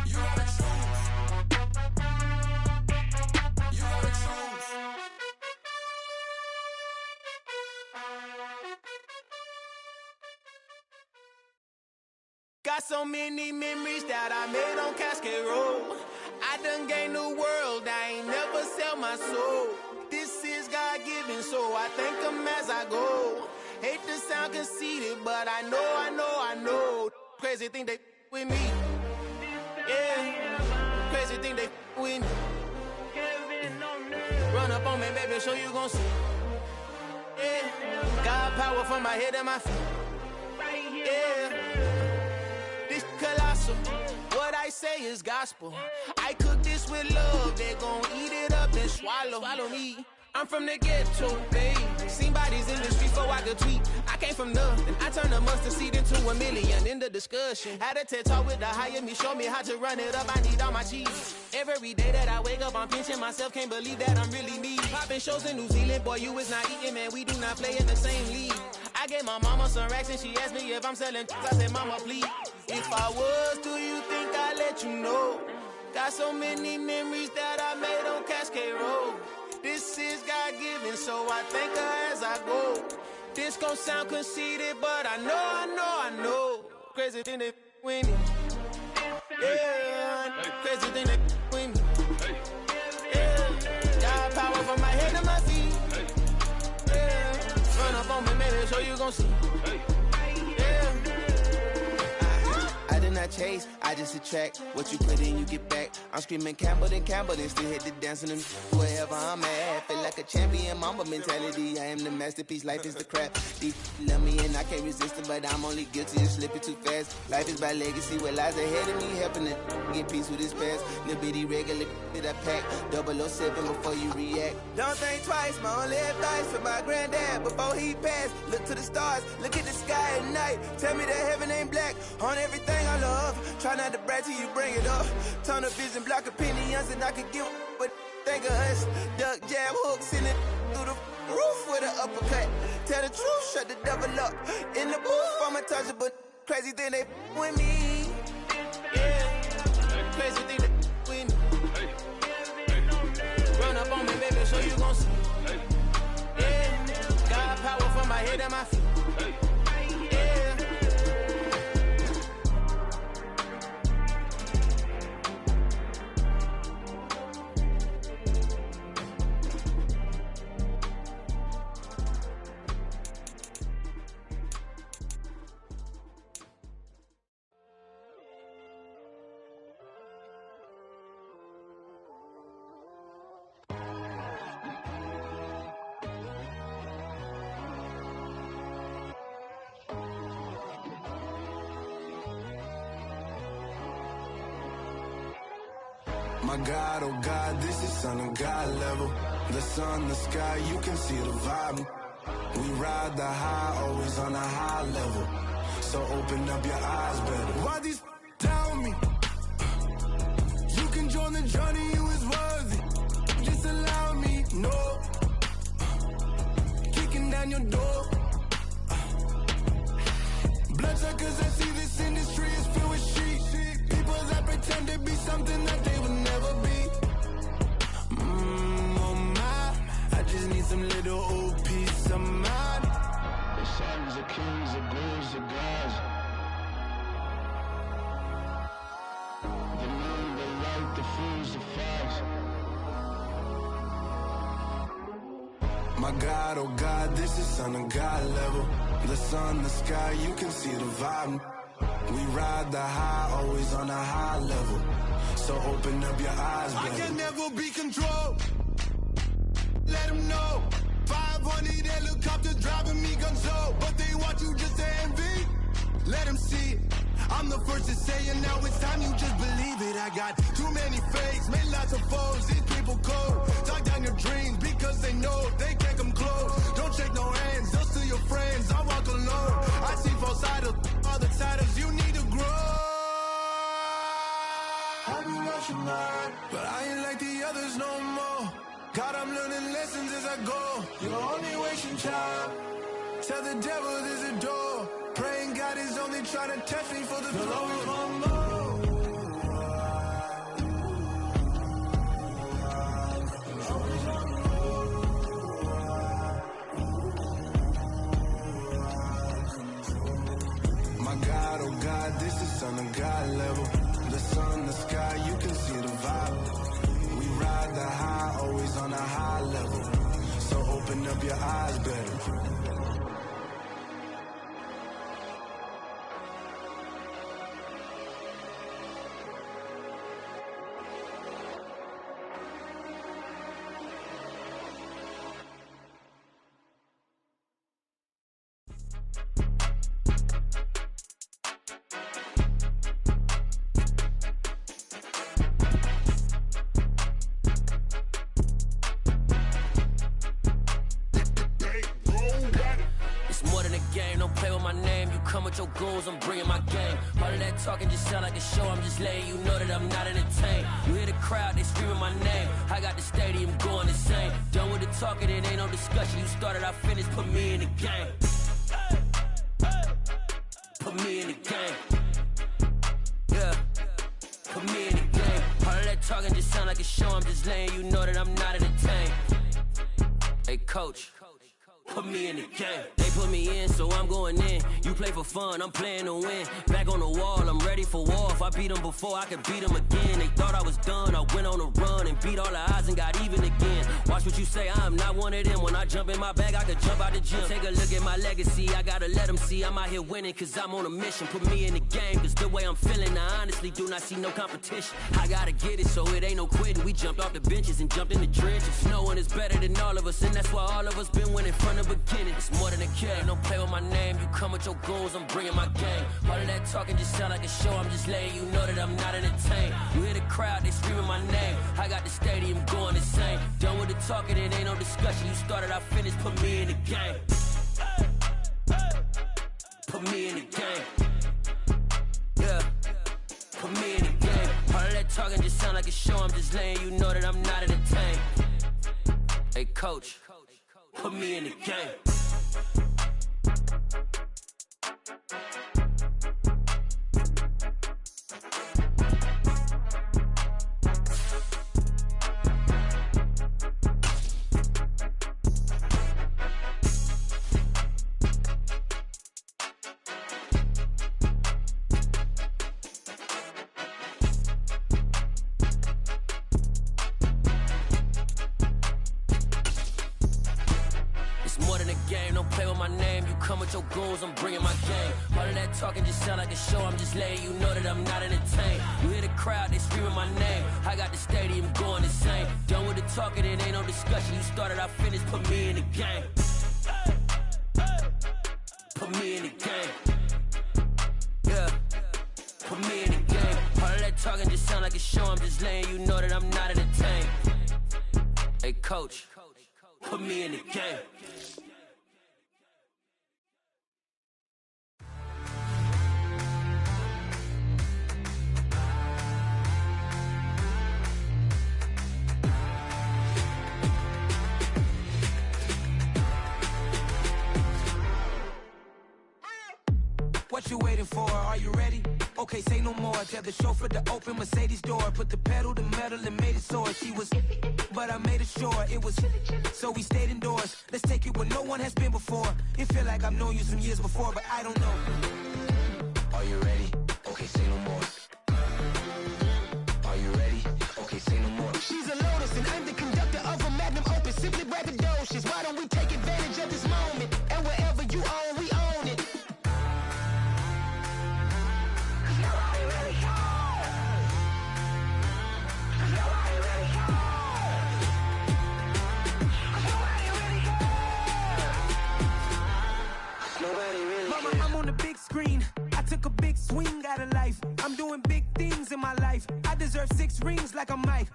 You gotta choose. You gotta choose. Got so many memories that I made on Cascade Road. I done gained the world, I ain't never sell my soul. This is God-given, so I thank him as I go. Hate to sound conceited, but I know. Crazy thing they with me. Yeah, crazy thing they with me. Run up on me, baby, show you gon' see. Yeah, got power from my head and my feet. Yeah. Colossal, what I say is gospel. I cook this with love, they gon' eat it up and swallow me. I'm from the ghetto, baby. Seen bodies in the street before I could tweet. I came from nothing. I turned a mustard seed into $1 million in the discussion. Had a TED talk with the higher me, show me how to run it up. I need all my cheese. Every day that I wake up, I'm pinching myself. Can't believe that I'm really me. Popping shows in New Zealand, boy, you is not eating, man. We do not play in the same league. I gave my mama some racks and she asked me if I'm selling. I said, mama, please. If I was, do you think I'd let you know? Got so many memories that I made on Cascade Road. This is God-given, so I thank her as I go. This gon' sound conceited, but I know. Crazy thing that with me. Yeah, crazy thing that with me. Yeah, got power from my head to my feet. Yeah, run up on me, maybe, so you gon' see. I did not chase, I just attract. What you put in, you get back. I'm screaming Campbell, then still hit the dancing and wherever I'm at. Feel like a champion, mamba mentality. I am the masterpiece, life is the crap. These love me and I can't resist it, but I'm only guilty of slipping too fast. Life is by legacy, what lies ahead of me, helping to get peace with his past. Little bitty regular that I pack, 007 before you react. Don't think twice, my only advice for my granddad before he passed. Look to the stars, look at the sky at night. Tell me that heaven ain't black on everything I love. Try not to brag till you bring it up. Tunnel vision, block opinions, and I could give but think of us. Duck jab hooks in it through the roof with an uppercut. Tell the truth, shut the devil up. In the booth, I'm untouchable. Crazy thing they with me. Yeah, crazy thing they with me. Run up on me, baby, so you gon' see. Yeah, got power from my head and my feet. My God, oh God, this is son of God level. The sun, the sky, you can see the vibe. We ride the high, always on a high level. So open up your eyes better. Why these tell me? You can join the journey, you is worthy. Just allow me, no. Kicking down your door. Bloodsuckers, I see this industry is filled with sheep. People that pretend to be something that they will never be. Oh my, I just need some little old peace of mind. The sons are kings, the ghouls, the gods. The moon, the light, the fools, the facts. My God, oh God, this is son of God level. The sun, the sky, you can see the vibe. We ride the high, always on a high level. So open up your eyes, baby. I can never be controlled. Let them know. 500 helicopters driving me gonzo. But they want you just to envy. Let them see it. I'm the first to say it, now it's time you just believe it. I got too many fakes, made lots of foes. These people cold. Talk down your dreams because they know they can't come close. Don't shake no hands, just to your friends. I walk alone. I see false idols, other titles. You need to grow. I've been rushing mine, but I ain't like the others no more. God, I'm learning lessons as I go. You're only wasting time. Tell the devil there's a door. Praying God is only trying to test me for the throne. My God, oh God, this is son of God level. The sun, the sky, you can see the vibe. We ride the high, always on a high level. So open up your eyes, baby. play with my name. You come with your goons, I'm bringing my game. All of that talking just sound like a show, I'm just letting you know that I'm not entertained. You hear the crowd, they screaming my name. I got the stadium going insane. Done with the talking, it ain't no discussion. You started, I finished, put me in the game. Put me in the game. Yeah, put me in the game. All of that talking just sound like a show, I'm just letting you know that I'm not entertained. Hey coach, put me in the game. They put me in, so I'm going in. You play for fun, I'm playing to win. Back on the wall, I'm ready for war. If I beat them before, I could beat them again. They thought I was done, I went on a run and beat all the odds and got even again. Watch what you say, I'm not one of them. When I jump in my bag, I could jump out the gym. Take a look at my legacy, I gotta let them see I'm out here winning, cause I'm on a mission. Put me in the game, cause the way I'm feeling, I honestly do not see no competition. I gotta get it, so it ain't no quitting. We jumped off the benches and jumped in the trenches. No one is better than all of us, and that's why all of us been winning from the beginning. It's more than a kill, ain't no play with my name. You come with your goons, I'm bringing my game. All of that talking just sound like a show, I'm just letting you know that I'm not entertained. You hear the crowd, they screaming my name. I got the stadium going insane. Done with the talking, it ain't no discussion. You started, I finished, put me in the game. Put me in the game. Yeah, put me in the game. All of that talking just sound like a show, I'm just letting you know that I'm not entertained. Hey coach, put me in the game. Your goals, I'm bringing my game. All of that talking just sound like a show, I'm just letting you know that I'm not entertained. You hear the crowd, they screaming my name. I got the stadium going insane. Done with the talking, it ain't no discussion. You started, I finished, put me in the game. Put me in the game. Yeah, put me in the game. All of that talking just sound like a show, I'm just letting you know that I'm not entertained. Hey coach, put me in the game. What you waiting for? Are you ready? Okay, say no more. Tell the chauffeur to open Mercedes door. Put the pedal to metal and made it soar. She was, but I made it sure it was. So we stayed indoors. Let's take it where no one has been before. It feel like I've known you some years before, but I don't know. Are you ready? Okay, say no more. Are you ready? Okay, say no more. She's a Lotus and I'm the conductor of a magnum opus. Simply braggadocious. Why don't we take advantage of this moment? And wherever you own, we own it. Mama, I'm on the big screen. I took a big swing out of life. I'm doing big things in my life. I deserve 6 rings like a Mike.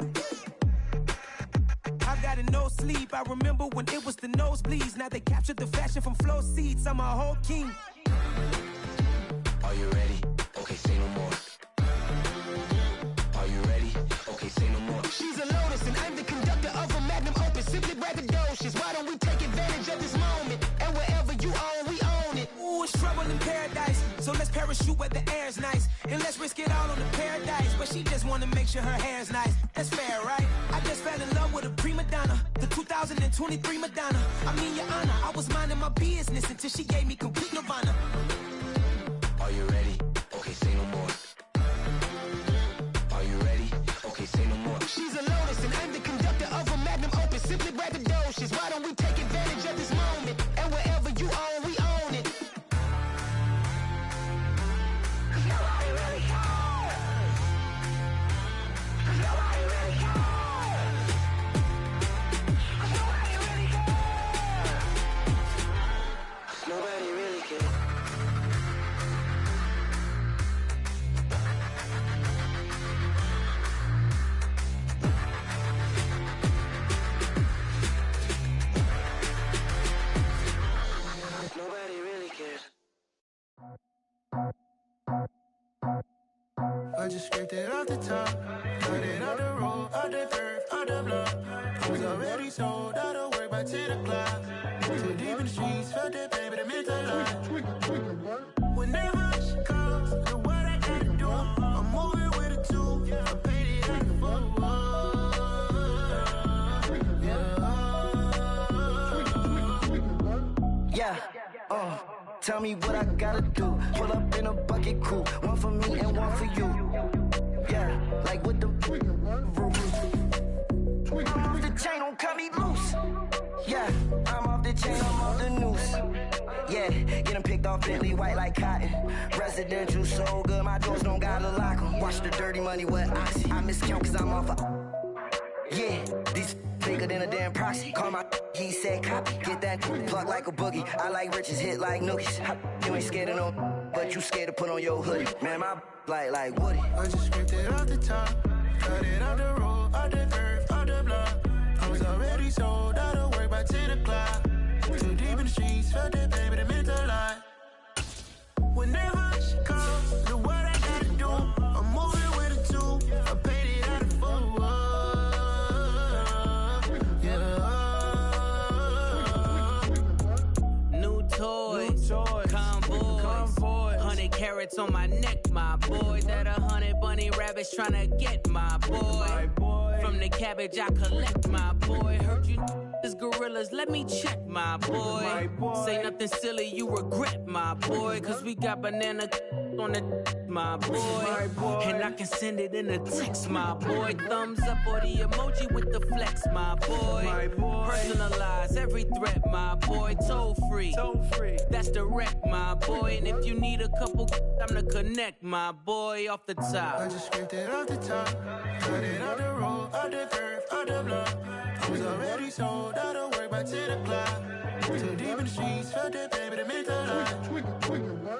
I've got no sleep. I remember when it was the nosebleeds. Now they captured the fashion from flow seats. I'm a whole king. Are you ready? Okay, say no more. Are you ready? Okay, say no more. She's a Lotus and I'm the conductor of a magnum opus. Simply braggadocious. Why don't we take advantage of this moment? And wherever you own, we own it. Ooh, it's trouble in paradise. So let's parachute where the air's nice. And let's risk it all on the paradise. But she just wanna make sure her hair's nice. That's fair, right? I just fell in love with a prima donna. The 2023 Madonna. I mean, your honor, I was minding my business until she gave me complete nirvana. Are you ready? Okay, say no more. Are you ready? Okay, say no more. She's a Lotus and I'm the conductor of a magnum opus. Simply braggadocious. Why don't we take advantage of this moment? And wherever you own, we own it. Cause nobody really cares. Cause nobody really cares. Cause nobody really cares. Cause nobody really cares. I just scraped it off the top, cut it out the road, out the curve, out the block. I was already sold, out of work by 10 o'clock. Too deep in the streets, felt that baby, the mental lie. Whenever she calls, the what I gotta do, I'm moving with a two, I paid it out the full. Yeah, tell me what I gotta do. Pull up in a bucket crew, one for me and one for you. Yeah, like with the roof. I'm off the chain, don't cut me loose. Yeah, I'm off the chain, I'm off the noose. Yeah, getting picked off Bentley white like cotton. Residential so good, my doors don't gotta lock 'em. Watch the dirty money with oxy. I miscount cause I'm off yeah, these bigger than a damn proxy. Call my he said copy. Get that plug like a boogie. I like riches, hit like nookies. You ain't scared of no, but you scared to put on your hoodie. Man, my like Woody. I just scraped it off the top, cut it out the road, out the curve, out the block. I was already sold, out of work by 10 o'clock. Too deep in the streets, felt that baby, the mental lie. Whenever she calls, the what I gotta do, I'm moving with a two, I paid it out of full. Toys, convoys, 100 carats on my neck, my boy. That 100 bunny rabbits tryna get my boy. From the cabbage I collect, my boy. Heard you is gorillas, let me check, my boy. Say nothing silly, you regret, my boy. Cause we got banana on the my boy. And I can send it in a text, my boy. Thumbs up or the emoji with the flex, my boy. Personalize every threat, my boy. Toll free. That's direct, my boy. And if you need a couple, I'm to connect, my boy, off the top. I just scraped it off the top, cut it out the road, out the curve, out the block. I was already sold, out of work by 10 o'clock. Too deep in the streets, felt that baby, the mental lie.